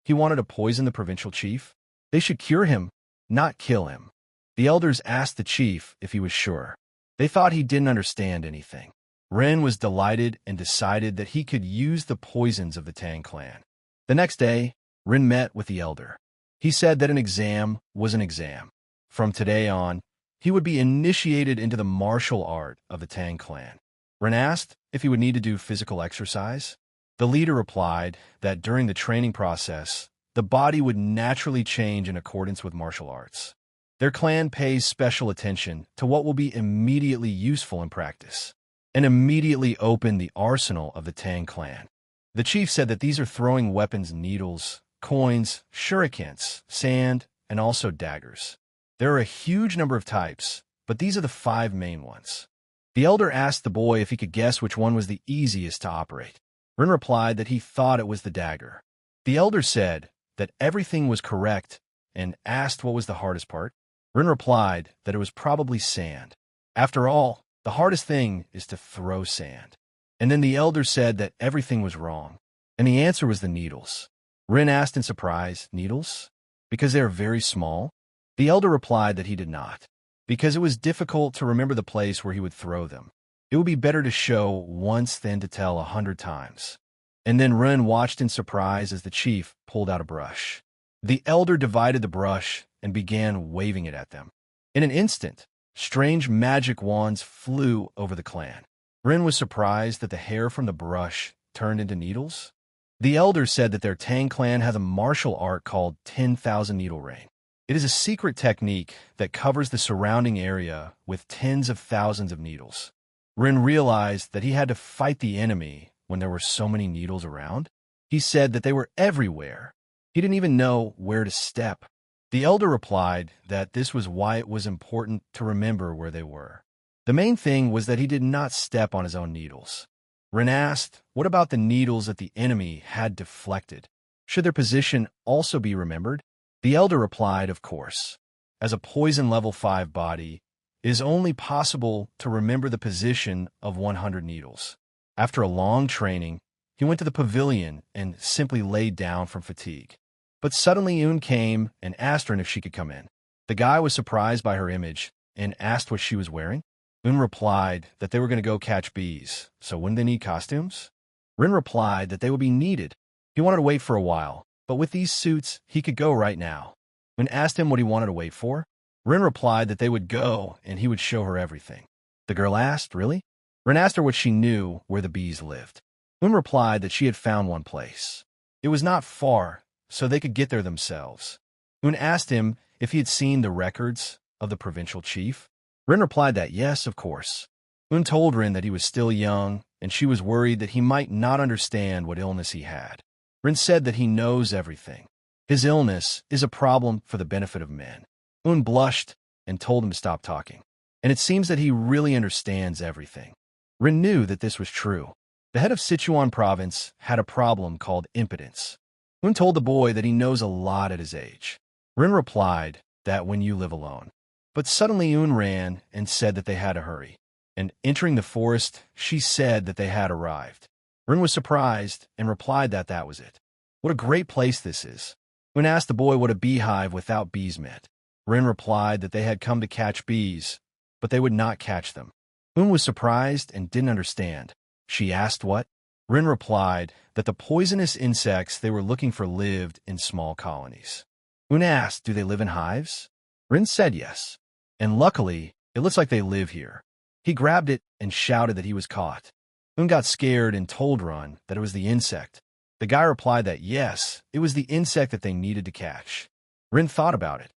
He wanted to poison the provincial chief? They should cure him, not kill him. The elders asked the chief if he was sure. They thought he didn't understand anything. Rin was delighted and decided that he could use the poisons of the Tang clan. The next day, Rin met with the elder. He said that an exam was an exam. From today on, he would be initiated into the martial art of the Tang clan. Rin asked if he would need to do physical exercise. The leader replied that during the training process, the body would naturally change in accordance with martial arts. Their clan pays special attention to what will be immediately useful in practice, and immediately opened the arsenal of the Tang clan. The chief said that these are throwing weapons, needles, coins, shurikens, sand, and also daggers. There are a huge number of types, but these are the 5 main ones. The elder asked the boy if he could guess which one was the easiest to operate. Rin replied that he thought it was the dagger. The elder said that everything was correct and asked what was the hardest part. Rin replied that it was probably sand. After all, the hardest thing is to throw sand. And then the elder said that everything was wrong, and the answer was the needles. Rin asked in surprise, needles? Because they are very small? The elder replied that he did not, because it was difficult to remember the place where he would throw them. It would be better to show once than to tell 100 times. And then Rin watched in surprise as the chief pulled out a brush. The elder divided the brush and began waving it at them. In an instant, strange magic wands flew over the clan. Rin was surprised that the hair from the brush turned into needles. The elder said that their Tang clan has a martial art called 10,000 Needle Rain. It is a secret technique that covers the surrounding area with tens of thousands of needles. Rin realized that he had to fight the enemy when there were so many needles around. He said that they were everywhere. He didn't even know where to step. The elder replied that this was why it was important to remember where they were. The main thing was that he did not step on his own needles. Rin asked, what about the needles that the enemy had deflected? Should their position also be remembered? The elder replied, of course. As a poison level 5 body, it is only possible to remember the position of 100 needles. After a long training, he went to the pavilion and simply laid down from fatigue. But suddenly Yoon came and asked Rin if she could come in. The guy was surprised by her image and asked what she was wearing. Yoon replied that they were going to go catch bees, so wouldn't they need costumes? Rin replied that they would be needed. He wanted to wait for a while, but with these suits, he could go right now. Yoon asked him what he wanted to wait for. Rin replied that they would go and he would show her everything. The girl asked, really? Rin asked her what she knew where the bees lived. Yoon replied that she had found one place. It was not far, so they could get there themselves. Yoon asked him if he had seen the records of the provincial chief. Rin replied that yes, of course. Yoon told Rin that he was still young, and she was worried that he might not understand what illness he had. Rin said that he knows everything. His illness is a problem for the benefit of men. Yoon blushed and told him to stop talking. And it seems that he really understands everything. Rin knew that this was true. The head of Sichuan province had a problem called impotence. Yoon told the boy that he knows a lot at his age. Rin replied that when you live alone. But suddenly Yoon ran and said that they had to hurry. And entering the forest, she said that they had arrived. Rin was surprised and replied that that was it. What a great place this is. When asked the boy what a beehive without bees meant, Rin replied that they had come to catch bees, but they would not catch them. Un was surprised and didn't understand. She asked what? Rin replied that the poisonous insects they were looking for lived in small colonies. Un asked, do they live in hives? Rin said yes. And luckily, it looks like they live here. He grabbed it and shouted that he was caught. Un got scared and told Rin that it was the insect. The guy replied that yes, it was the insect that they needed to catch. Rin thought about it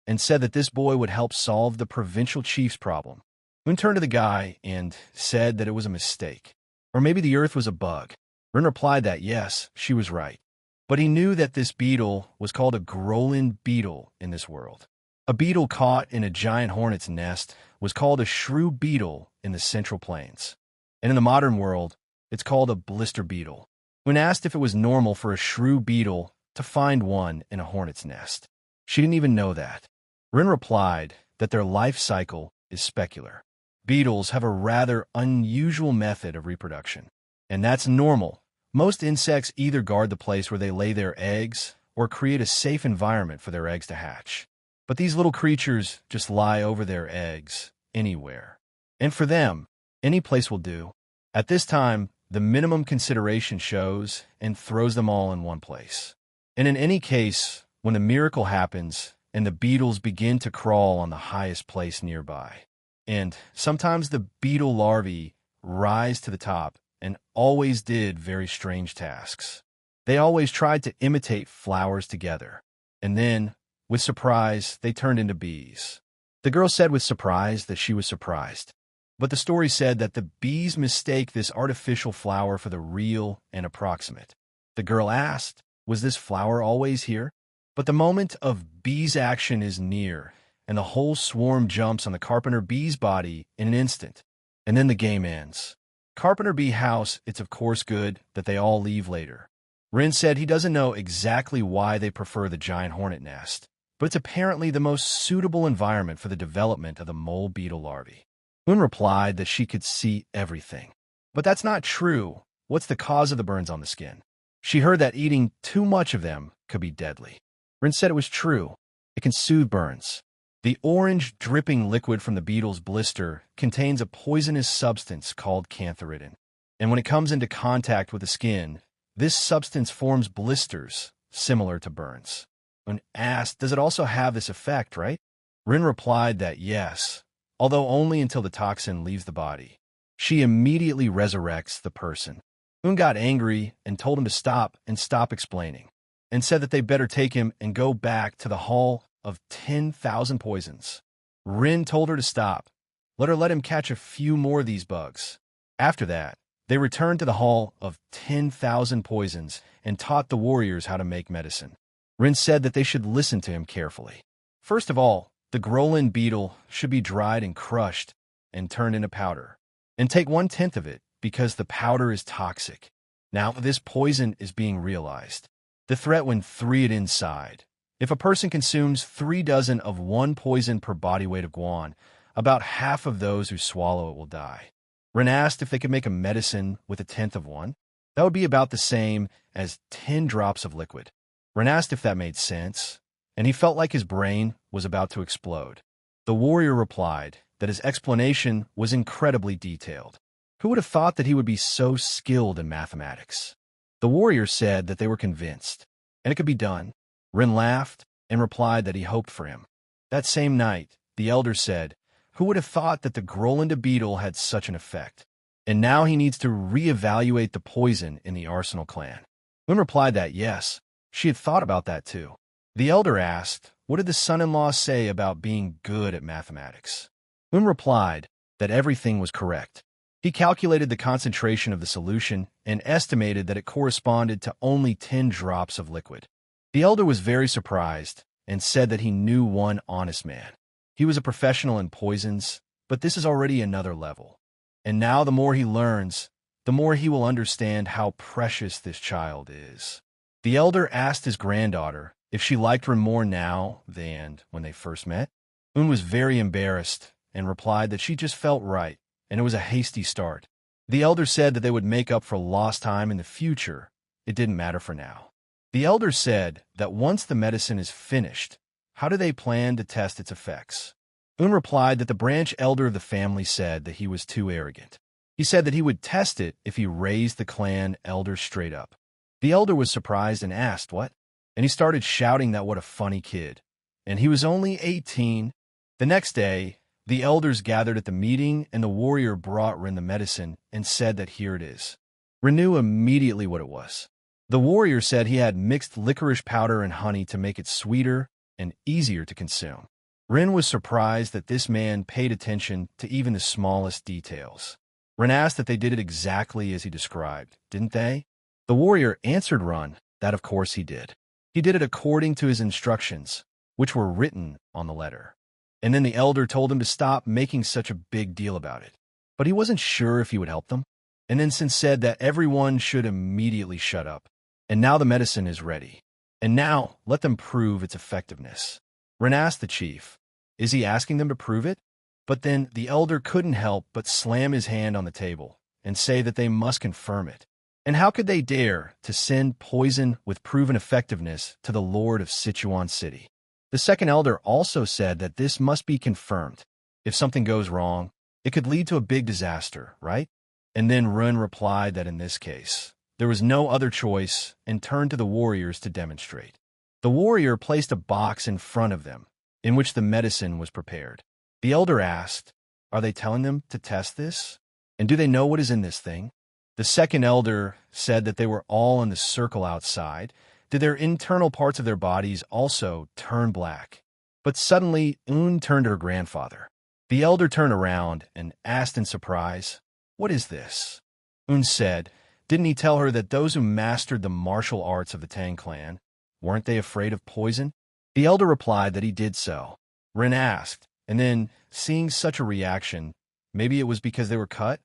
and said that this boy would help solve the provincial chief's problem. Un turned to the guy and said that it was a mistake. Or maybe the earth was a bug. Rin replied that yes, she was right. But he knew that this beetle was called a Groland beetle in this world. A beetle caught in a giant hornet's nest was called a shrew beetle in the Central Plains. And in the modern world, it's called a blister beetle. When asked if it was normal for a shrew beetle to find one in a hornet's nest, she didn't even know that. Rin replied that their life cycle is specular. Beetles have a rather unusual method of reproduction, and that's normal. Most insects either guard the place where they lay their eggs or create a safe environment for their eggs to hatch. But these little creatures just lie over their eggs anywhere. And for them, any place will do. At this time, the minimum consideration shows and throws them all in one place. And in any case, when the miracle happens and the beetles begin to crawl on the highest place nearby, and sometimes the beetle larvae rise to the top and always did very strange tasks. They always tried to imitate flowers together, and then, with surprise, they turned into bees. The girl said with surprise that she was surprised. But the story said that the bees mistake this artificial flower for the real and approximate. The girl asked, was this flower always here? But the moment of bees' action is near, and the whole swarm jumps on the carpenter bee's body in an instant. And then the game ends. Carpenter bee house, it's of course good that they all leave later. Rin said he doesn't know exactly why they prefer the giant hornet nest, but it's apparently the most suitable environment for the development of the mole beetle larvae. Un replied that she could see everything. But that's not true. What's the cause of the burns on the skin? She heard that eating too much of them could be deadly. Rin said it was true. It can soothe burns. The orange dripping liquid from the beetle's blister contains a poisonous substance called cantharidin. And when it comes into contact with the skin, this substance forms blisters similar to burns. When asked, does it also have this effect, right? Rin replied that yes, although only until the toxin leaves the body. She immediately resurrects the person. Un got angry and told him to stop explaining, and said that they better take him and go back to the hall of 10,000 poisons. Rin told her to stop. Let him catch a few more of these bugs. After that, they returned to the hall of 10,000 poisons and taught the warriors how to make medicine. Rin said that they should listen to him carefully. First of all, the Groland beetle should be dried and crushed and turned into powder. And take 1/10 of it because the powder is toxic. Now this poison is being realized. The threat when 3 it inside. If a person consumes 3 dozen of one poison per body weight of guan, about half of those who swallow it will die. Rin asked if they could make a medicine with 1/10 of one. That would be about the same as 10 drops of liquid. Rin asked if that made sense, and he felt like his brain was about to explode. The warrior replied that his explanation was incredibly detailed. Who would have thought that he would be so skilled in mathematics? The warrior said that they were convinced, and it could be done. Rin laughed and replied that he hoped for him. That same night, the elder said, who would have thought that the Groland beetle had such an effect? And now he needs to reevaluate the poison in the Arsenal clan. Un replied that yes, she had thought about that too. The elder asked, what did the son-in-law say about being good at mathematics? Un replied that everything was correct. He calculated the concentration of the solution and estimated that it corresponded to only 10 drops of liquid. The elder was very surprised and said that he knew one honest man. He was a professional in poisons, but this is already another level. And now the more he learns, the more he will understand how precious this child is. The elder asked his granddaughter if she liked Rin more now than when they first met. Un was very embarrassed and replied that she just felt right, and it was a hasty start. The elder said that they would make up for lost time in the future. It didn't matter for now. The elder said that once the medicine is finished, how do they plan to test its effects? Un replied that the branch elder of the family said that he was too arrogant. He said that he would test it if he raised the clan elder straight up. The elder was surprised and asked, "What?" And he started shouting that what a funny kid. And he was only 18. The next day, the elders gathered at the meeting, and the warrior brought Rin the medicine and said that here it is. Rin knew immediately what it was. The warrior said he had mixed licorice powder and honey to make it sweeter and easier to consume. Rin was surprised that this man paid attention to even the smallest details. Rin asked that they did it exactly as he described, didn't they? The warrior answered Rin that of course he did. He did it according to his instructions, which were written on the letter. And then the elder told him to stop making such a big deal about it. But he wasn't sure if he would help them. And then Sin said that everyone should immediately shut up. And now the medicine is ready. And now let them prove its effectiveness. Rin asked the chief, is he asking them to prove it? But then the elder couldn't help but slam his hand on the table and say that they must confirm it. And how could they dare to send poison with proven effectiveness to the lord of Sichuan city? The second elder also said that this must be confirmed. If something goes wrong, it could lead to a big disaster, right? And then Rin replied that in this case, there was no other choice and turned to the warriors to demonstrate. The warrior placed a box in front of them, in which the medicine was prepared. The elder asked, are they telling them to test this? And do they know what is in this thing? The second elder said that they were all in the circle outside. Did their internal parts of their bodies also turn black? But suddenly, Un turned to her grandfather. The elder turned around and asked in surprise, what is this? Un said, didn't he tell her that those who mastered the martial arts of the Tang clan, weren't they afraid of poison? The elder replied that he did so. Rin asked, and then, seeing such a reaction, maybe it was because they were cut?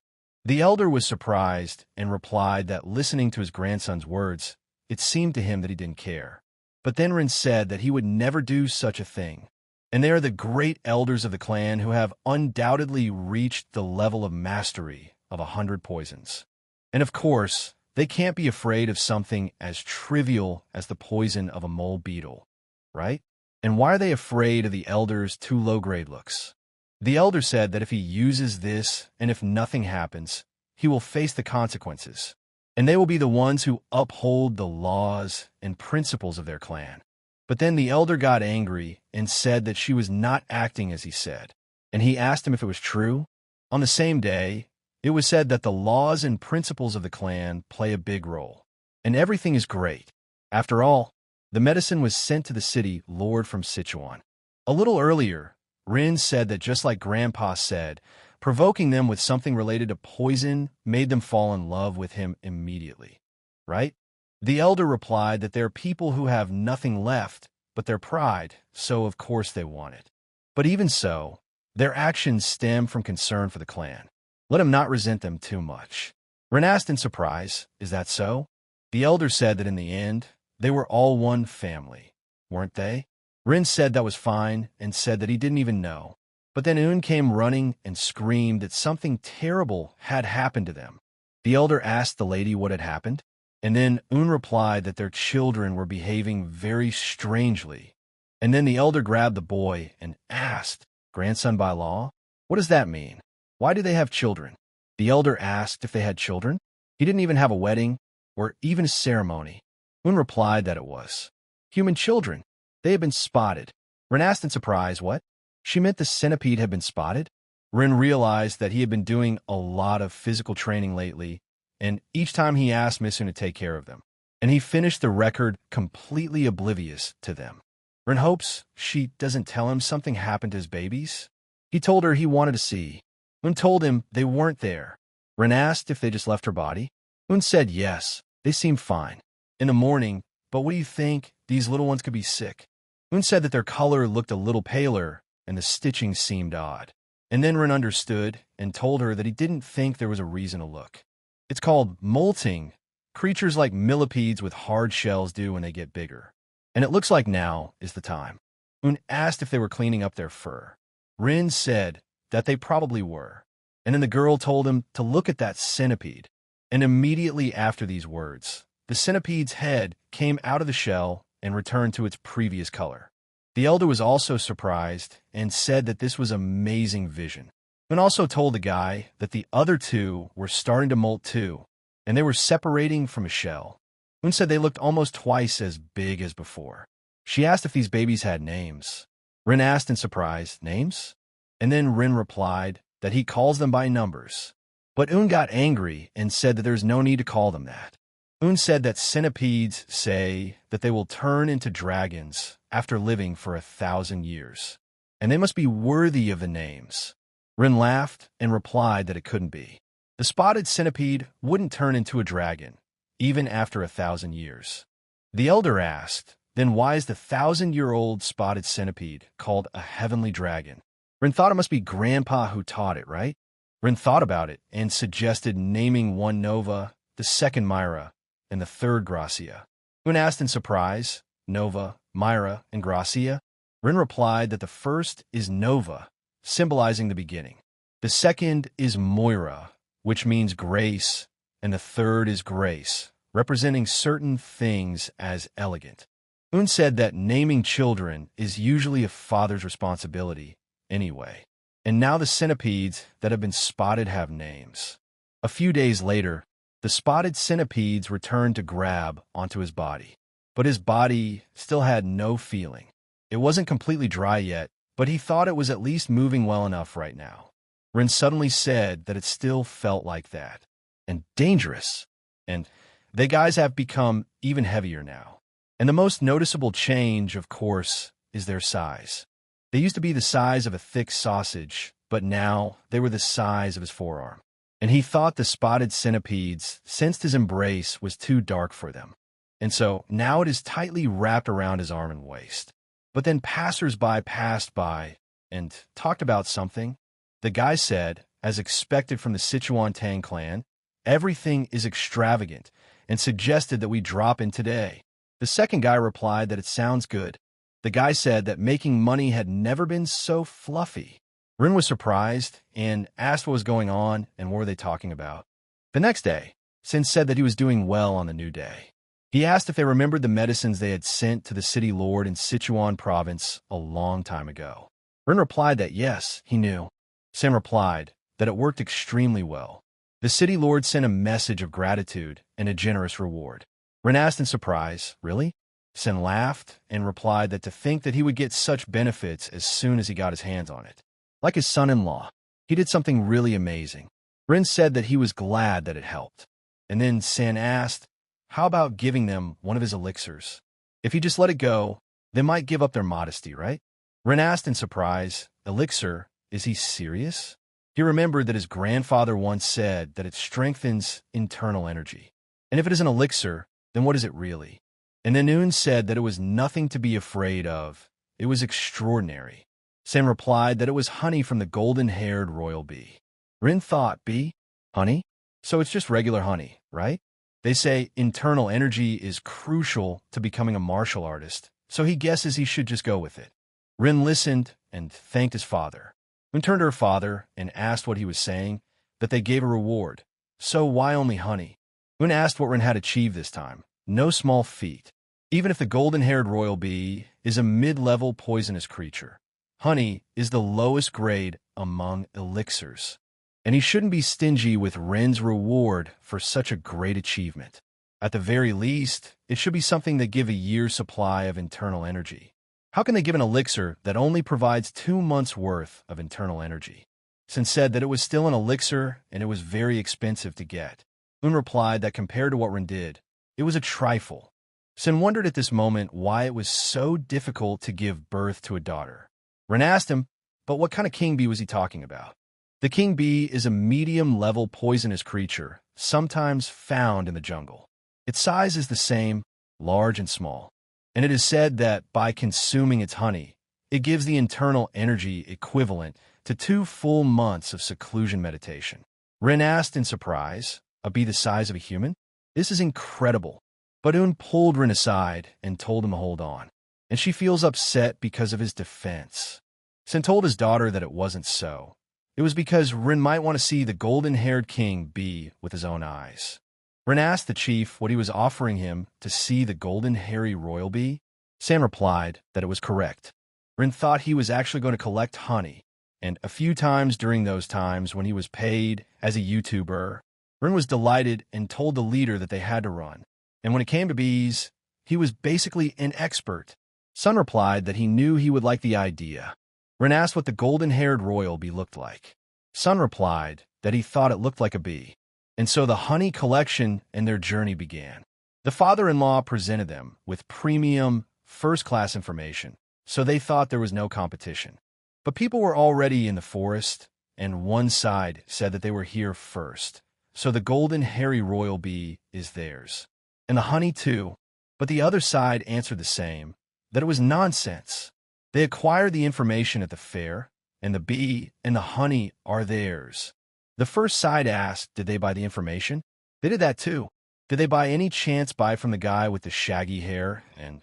The elder was surprised and replied that listening to his grandson's words, it seemed to him that he didn't care. But then Rin said that he would never do such a thing. And they are the great elders of the clan who have undoubtedly reached the level of mastery of 100 poisons. And of course, they can't be afraid of something as trivial as the poison of a mole beetle, right? And why are they afraid of the elder's too low-grade looks? The elder said that if he uses this and if nothing happens, he will face the consequences. And they will be the ones who uphold the laws and principles of their clan. But then the elder got angry and said that she was not acting as he said. And he asked him if it was true. On the same day, it was said that the laws and principles of the clan play a big role. And everything is great. After all, the medicine was sent to the city lord from Sichuan. A little earlier, Rin said that just like Grandpa said, provoking them with something related to poison made them fall in love with him immediately, right? The elder replied that there are people who have nothing left but their pride, so of course they want it. But even so, their actions stem from concern for the clan. Let him not resent them too much. Rin asked in surprise, is that so? The elder said that in the end, they were all one family, weren't they? Rin said that was fine and said that he didn't even know. But then Un came running and screamed that something terrible had happened to them. The elder asked the lady what had happened, and then Un replied that their children were behaving very strangely. And then the elder grabbed the boy and asked, grandson by law? What does that mean? Why do they have children? The elder asked if they had children. He didn't even have a wedding or even a ceremony. Un replied that it was human children. They had been spotted. Rin asked in surprise, what? She meant the centipede had been spotted? Rin realized that he had been doing a lot of physical training lately, and each time he asked Missun to take care of them. And he finished the record completely oblivious to them. Rin hopes she doesn't tell him something happened to his babies. He told her he wanted to see. Un told him they weren't there. Rin asked if they just left her body. Un said yes, they seemed fine. In the morning, but what do you think? These little ones could be sick. Un said that their color looked a little paler, and the stitching seemed odd. And then Rin understood and told her that he didn't think there was a reason to look. It's called molting. Creatures like millipedes with hard shells do when they get bigger. And it looks like now is the time. Un asked if they were cleaning up their fur. Rin said that they probably were. And then the girl told him to look at that centipede. And immediately after these words, the centipede's head came out of the shell and returned to its previous color. The elder was also surprised and said that this was amazing vision. And also told the guy that the other two were starting to molt too, and they were separating from a shell. Un said they looked almost twice as big as before. She asked if these babies had names. Rin asked in surprise, names? And then Rin replied that he calls them by numbers. But Un got angry and said that there's no need to call them that. Un said that centipedes say that they will turn into dragons after living for 1,000 years, and they must be worthy of the names. Rin laughed and replied that it couldn't be. The spotted centipede wouldn't turn into a dragon, even after 1,000 years. The elder asked, then why is the 1,000-year-old spotted centipede called a heavenly dragon? Rin thought it must be Grandpa who taught it, right? Rin thought about it and suggested naming one Nova, the second Myra, and the third Gracia. Un asked in surprise, Nova, Myra, and Gracia? Rin replied that the first is Nova, symbolizing the beginning. The second is Moira, which means grace, and the third is Grace, representing certain things as elegant. Un said that naming children is usually a father's responsibility anyway, and now the centipedes that have been spotted have names. A few days later, the spotted centipedes returned to grab onto his body, but his body still had no feeling. It wasn't completely dry yet, but he thought it was at least moving well enough right now. Rin suddenly said that it still felt like that, and dangerous, and the guys have become even heavier now. And the most noticeable change, of course, is their size. They used to be the size of a thick sausage, but now they were the size of his forearm. And he thought the spotted centipedes sensed his embrace was too dark for them. And so now it is tightly wrapped around his arm and waist. But then passers-by passed by and talked about something. The guy said, as expected from the Sichuan Tang clan, everything is extravagant, and suggested that we drop in today. The second guy replied that it sounds good. The guy said that making money had never been so fluffy. Rin was surprised and asked what was going on and what were they talking about. The next day, Sin said that he was doing well on the new day. He asked if they remembered the medicines they had sent to the city lord in Sichuan province a long time ago. Rin replied that yes, he knew. Sin replied that it worked extremely well. The city lord sent a message of gratitude and a generous reward. Rin asked in surprise, really? Sin laughed and replied that to think that he would get such benefits as soon as he got his hands on it. Like his son-in-law, he did something really amazing. Rin said that he was glad that it helped. And then Sin asked, how about giving them one of his elixirs? If he just let it go, they might give up their modesty, right? Rin asked in surprise, elixir, is he serious? He remembered that his grandfather once said that it strengthens internal energy. And if it is an elixir, then what is it really? And then Un said that it was nothing to be afraid of. It was extraordinary. Sin replied that it was honey from the golden-haired royal bee. Rin thought, bee? Honey? So it's just regular honey, right? They say internal energy is crucial to becoming a martial artist, so he guesses he should just go with it. Rin listened and thanked his father. Rin turned to her father and asked what he was saying, that they gave a reward. So why only honey? Un asked what Rin had achieved this time. No small feat. Even if the golden-haired royal bee is a mid-level poisonous creature, honey is the lowest grade among elixirs. And he shouldn't be stingy with Rin's reward for such a great achievement. At the very least, it should be something that give a year's supply of internal energy. How can they give an elixir that only provides 2 months' worth of internal energy? Sin said that it was still an elixir and it was very expensive to get. Un replied that compared to what Rin did, it was a trifle. Sin wondered at this moment why it was so difficult to give birth to a daughter. Rin asked him, but what kind of king bee was he talking about? The king bee is a medium-level poisonous creature, sometimes found in the jungle. Its size is the same, large and small, and it is said that by consuming its honey, it gives the internal energy equivalent to 2 full months of seclusion meditation. Rin asked in surprise, a bee the size of a human? This is incredible. But Un pulled Rin aside and told him to hold on, and she feels upset because of his defense. Sin told his daughter that it wasn't so. It was because Rin might want to see the golden-haired king bee with his own eyes. Ren asked the chief what he was offering him to see the golden hairy royal bee. San replied that it was correct. Ren thought he was actually going to collect honey, and a few times during those times when he was paid as a YouTuber, Ren was delighted and told the leader that they had to run. And when it came to bees, he was basically an expert. Sun replied that he knew he would like the idea. Ren asked what the golden-haired royal bee looked like. Sun replied that he thought it looked like a bee. And so the honey collection and their journey began. The father-in-law presented them with premium, first-class information, so they thought there was no competition. But people were already in the forest, and one side said that they were here first. So the golden hairy royal bee is theirs. And the honey too. But the other side answered the same, that it was nonsense. They acquired the information at the fair, and the bee and the honey are theirs. The first side asked, did they buy the information? They did that too. Did they by any chance buy from the guy with the shaggy hair and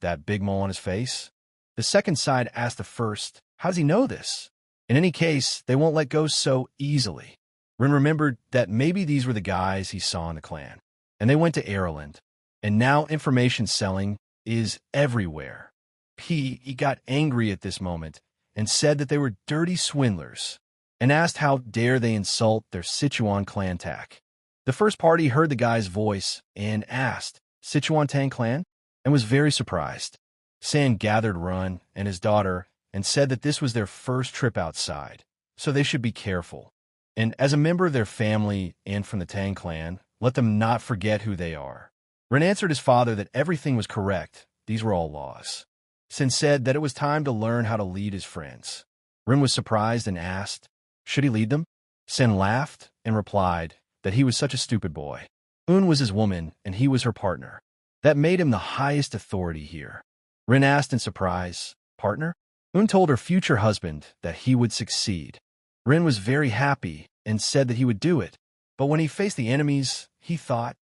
that big mole on his face? The second side asked the first, how does he know this? In any case, they won't let go so easily. Ren remembered that maybe these were the guys he saw in the clan, and they went to Ireland, and now information selling is everywhere. He got angry at this moment and said that they were dirty swindlers, and asked how dare they insult their Sichuan clan Tak. The first party heard the guy's voice and asked, Sichuan Tang clan? And was very surprised. San gathered Run and his daughter and said that this was their first trip outside, so they should be careful. And as a member of their family and from the Tang clan, let them not forget who they are. Ren answered his father that everything was correct. These were all laws. Sin said that it was time to learn how to lead his friends. Ren was surprised and asked, should he lead them? Sin laughed and replied that he was such a stupid boy. Un was his woman, and he was her partner. That made him the highest authority here. Ren asked in surprise, partner? Un told her future husband that he would succeed. Ren was very happy and said that he would do it. But when he faced the enemies, he thought,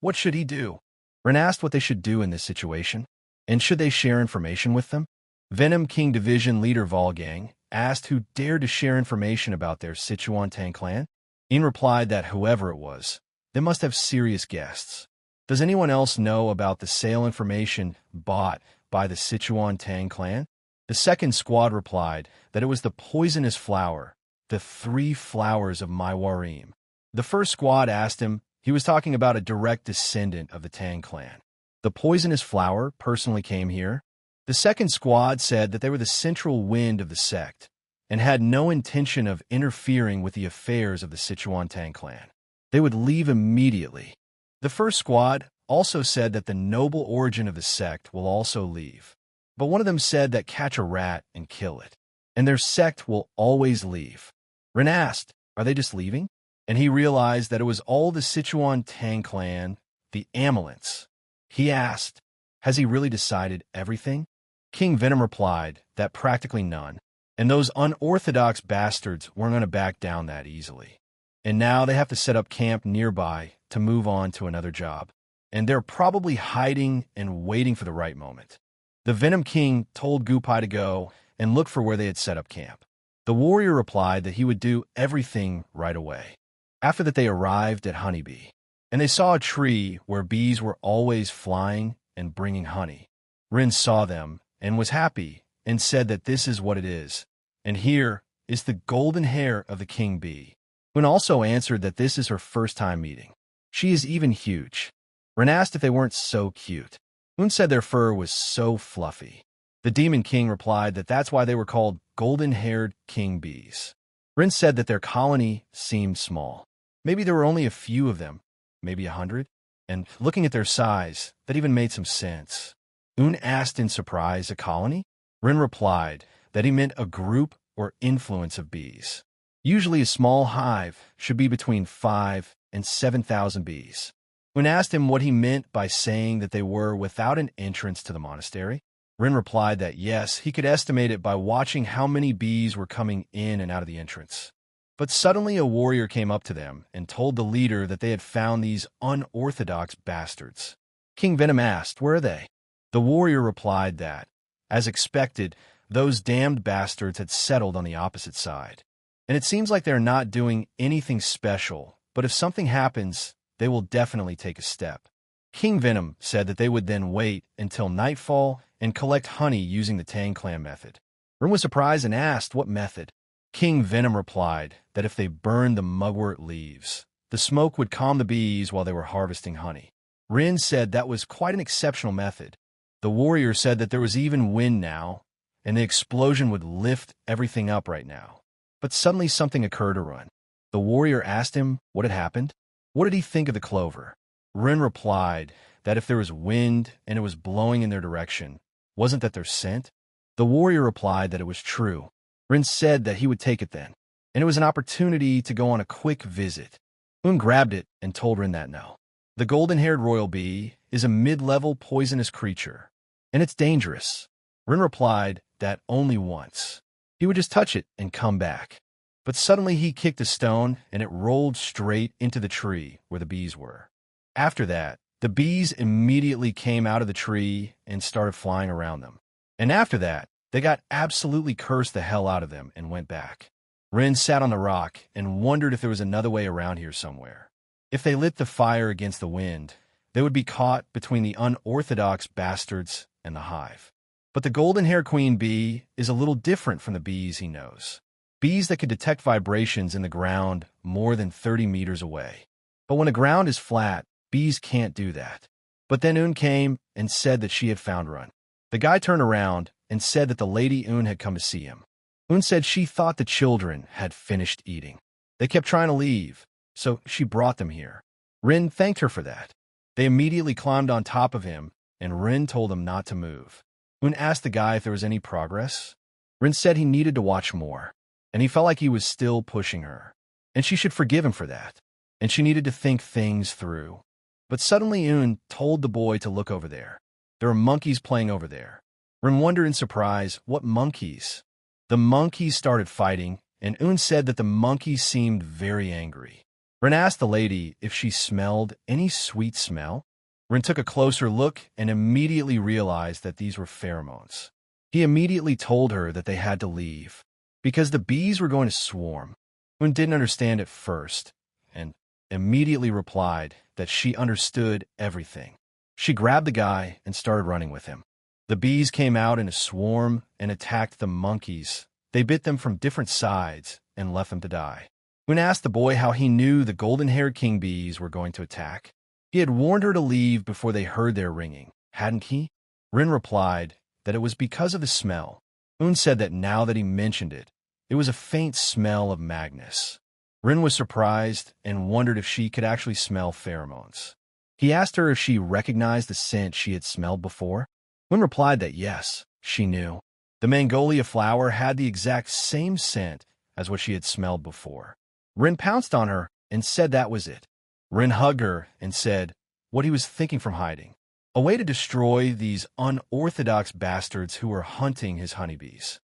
what should he do? Ren asked what they should do in this situation, and should they share information with them? Venom King Division leader Volgang asked who dared to share information about their Sichuan Tang clan. In replied that whoever it was, they must have serious guests. Does anyone else know about the sale information bought by the Sichuan Tang clan? The second squad replied that it was the poisonous flower, the 3 flowers of Manhwa. The first squad asked him, he was talking about a direct descendant of the Tang clan. The poisonous flower personally came here. The second squad said that they were the central wind of the sect and had no intention of interfering with the affairs of the Sichuan Tang clan. They would leave immediately. The first squad also said that the noble origin of the sect will also leave. But one of them said that catch a rat and kill it, and their sect will always leave. Ren asked, are they just leaving? And he realized that it was all the Sichuan Tang clan, the Amulets. He asked, has he really decided everything? King Venom replied that practically none, and those unorthodox bastards weren't going to back down that easily. And now they have to set up camp nearby to move on to another job. And they're probably hiding and waiting for the right moment. The Venom King told Gupai to go and look for where they had set up camp. The warrior replied that he would do everything right away. After that, they arrived at Honeybee, and they saw a tree where bees were always flying and bringing honey. Ren saw them and was happy and said that this is what it is, and here is the golden hair of the king bee. Un also answered that this is her first time meeting. She is even huge. Ren asked if they weren't so cute. Un said their fur was so fluffy. The demon king replied that that's why they were called golden-haired king bees. Ren said that their colony seemed small. Maybe there were only a few of them, maybe 100, and looking at their size, that even made some sense. Un asked in surprise, a colony? Ren replied that he meant a group or influence of bees. Usually a small hive should be between 5,000 and 7,000 bees. Un asked him what he meant by saying that they were without an entrance to the monastery. Ren replied that yes, he could estimate it by watching how many bees were coming in and out of the entrance. But suddenly a warrior came up to them and told the leader that they had found these unorthodox bastards. King Venom asked, where are they? The warrior replied that, as expected, those damned bastards had settled on the opposite side. And it seems like they're not doing anything special, but if something happens, they will definitely take a step. King Venom said that they would then wait until nightfall and collect honey using the Tang clan method. Rin was surprised and asked what method. King Venom replied that if they burned the mugwort leaves, the smoke would calm the bees while they were harvesting honey. Rin said that was quite an exceptional method. The warrior said that there was even wind now, and the explosion would lift everything up right now. But suddenly something occurred to Rin. The warrior asked him what had happened. What did he think of the clover? Rin replied that if there was wind and it was blowing in their direction, wasn't that their scent? The warrior replied that it was true. Rin said that he would take it then, and it was an opportunity to go on a quick visit. Un grabbed it and told Rin that no. The golden-haired royal bee is a mid-level poisonous creature, and it's dangerous. Rin replied that only once. He would just touch it and come back. But suddenly he kicked a stone, and it rolled straight into the tree where the bees were. After that, the bees immediately came out of the tree and started flying around them. And after that, they got absolutely cursed the hell out of them and went back. Rin sat on the rock and wondered if there was another way around here somewhere. If they lit the fire against the wind, they would be caught between the unorthodox bastards and the hive. But the golden-haired queen bee is a little different from the bees he knows. Bees that could detect vibrations in the ground more than 30 meters away. But when the ground is flat, bees can't do that. But then Un came and said that she had found Rin. The guy turned around and said that the lady Un had come to see him. Un said she thought the children had finished eating. They kept trying to leave, so she brought them here. Rin thanked her for that. They immediately climbed on top of him, and Rin told them not to move. Un asked the guy if there was any progress. Rin said he needed to watch more, and he felt like he was still pushing her, and she should forgive him for that, and she needed to think things through. But suddenly Un told the boy to look over there. There are monkeys playing over there. Rin wondered in surprise, what monkeys? The monkeys started fighting, and Un said that the monkeys seemed very angry. Rin asked the lady if she smelled any sweet smell. Rin took a closer look and immediately realized that these were pheromones. He immediately told her that they had to leave, because the bees were going to swarm. Un didn't understand at first, and immediately replied that she understood everything. She grabbed the guy and started running with him. The bees came out in a swarm and attacked the monkeys. They bit them from different sides and left them to die. Un asked the boy how he knew the golden-haired king bees were going to attack. He had warned her to leave before they heard their ringing, hadn't he? Rin replied that it was because of the smell. Un said that now that he mentioned it, it was a faint smell of Magnus. Rin was surprised and wondered if she could actually smell pheromones. He asked her if she recognized the scent she had smelled before. Un replied that yes, she knew. The Magnolia flower had the exact same scent as what she had smelled before. Rin pounced on her and said that was it. Rin hugged her and said what he was thinking from hiding. A way to destroy these unorthodox bastards who were hunting his honeybees.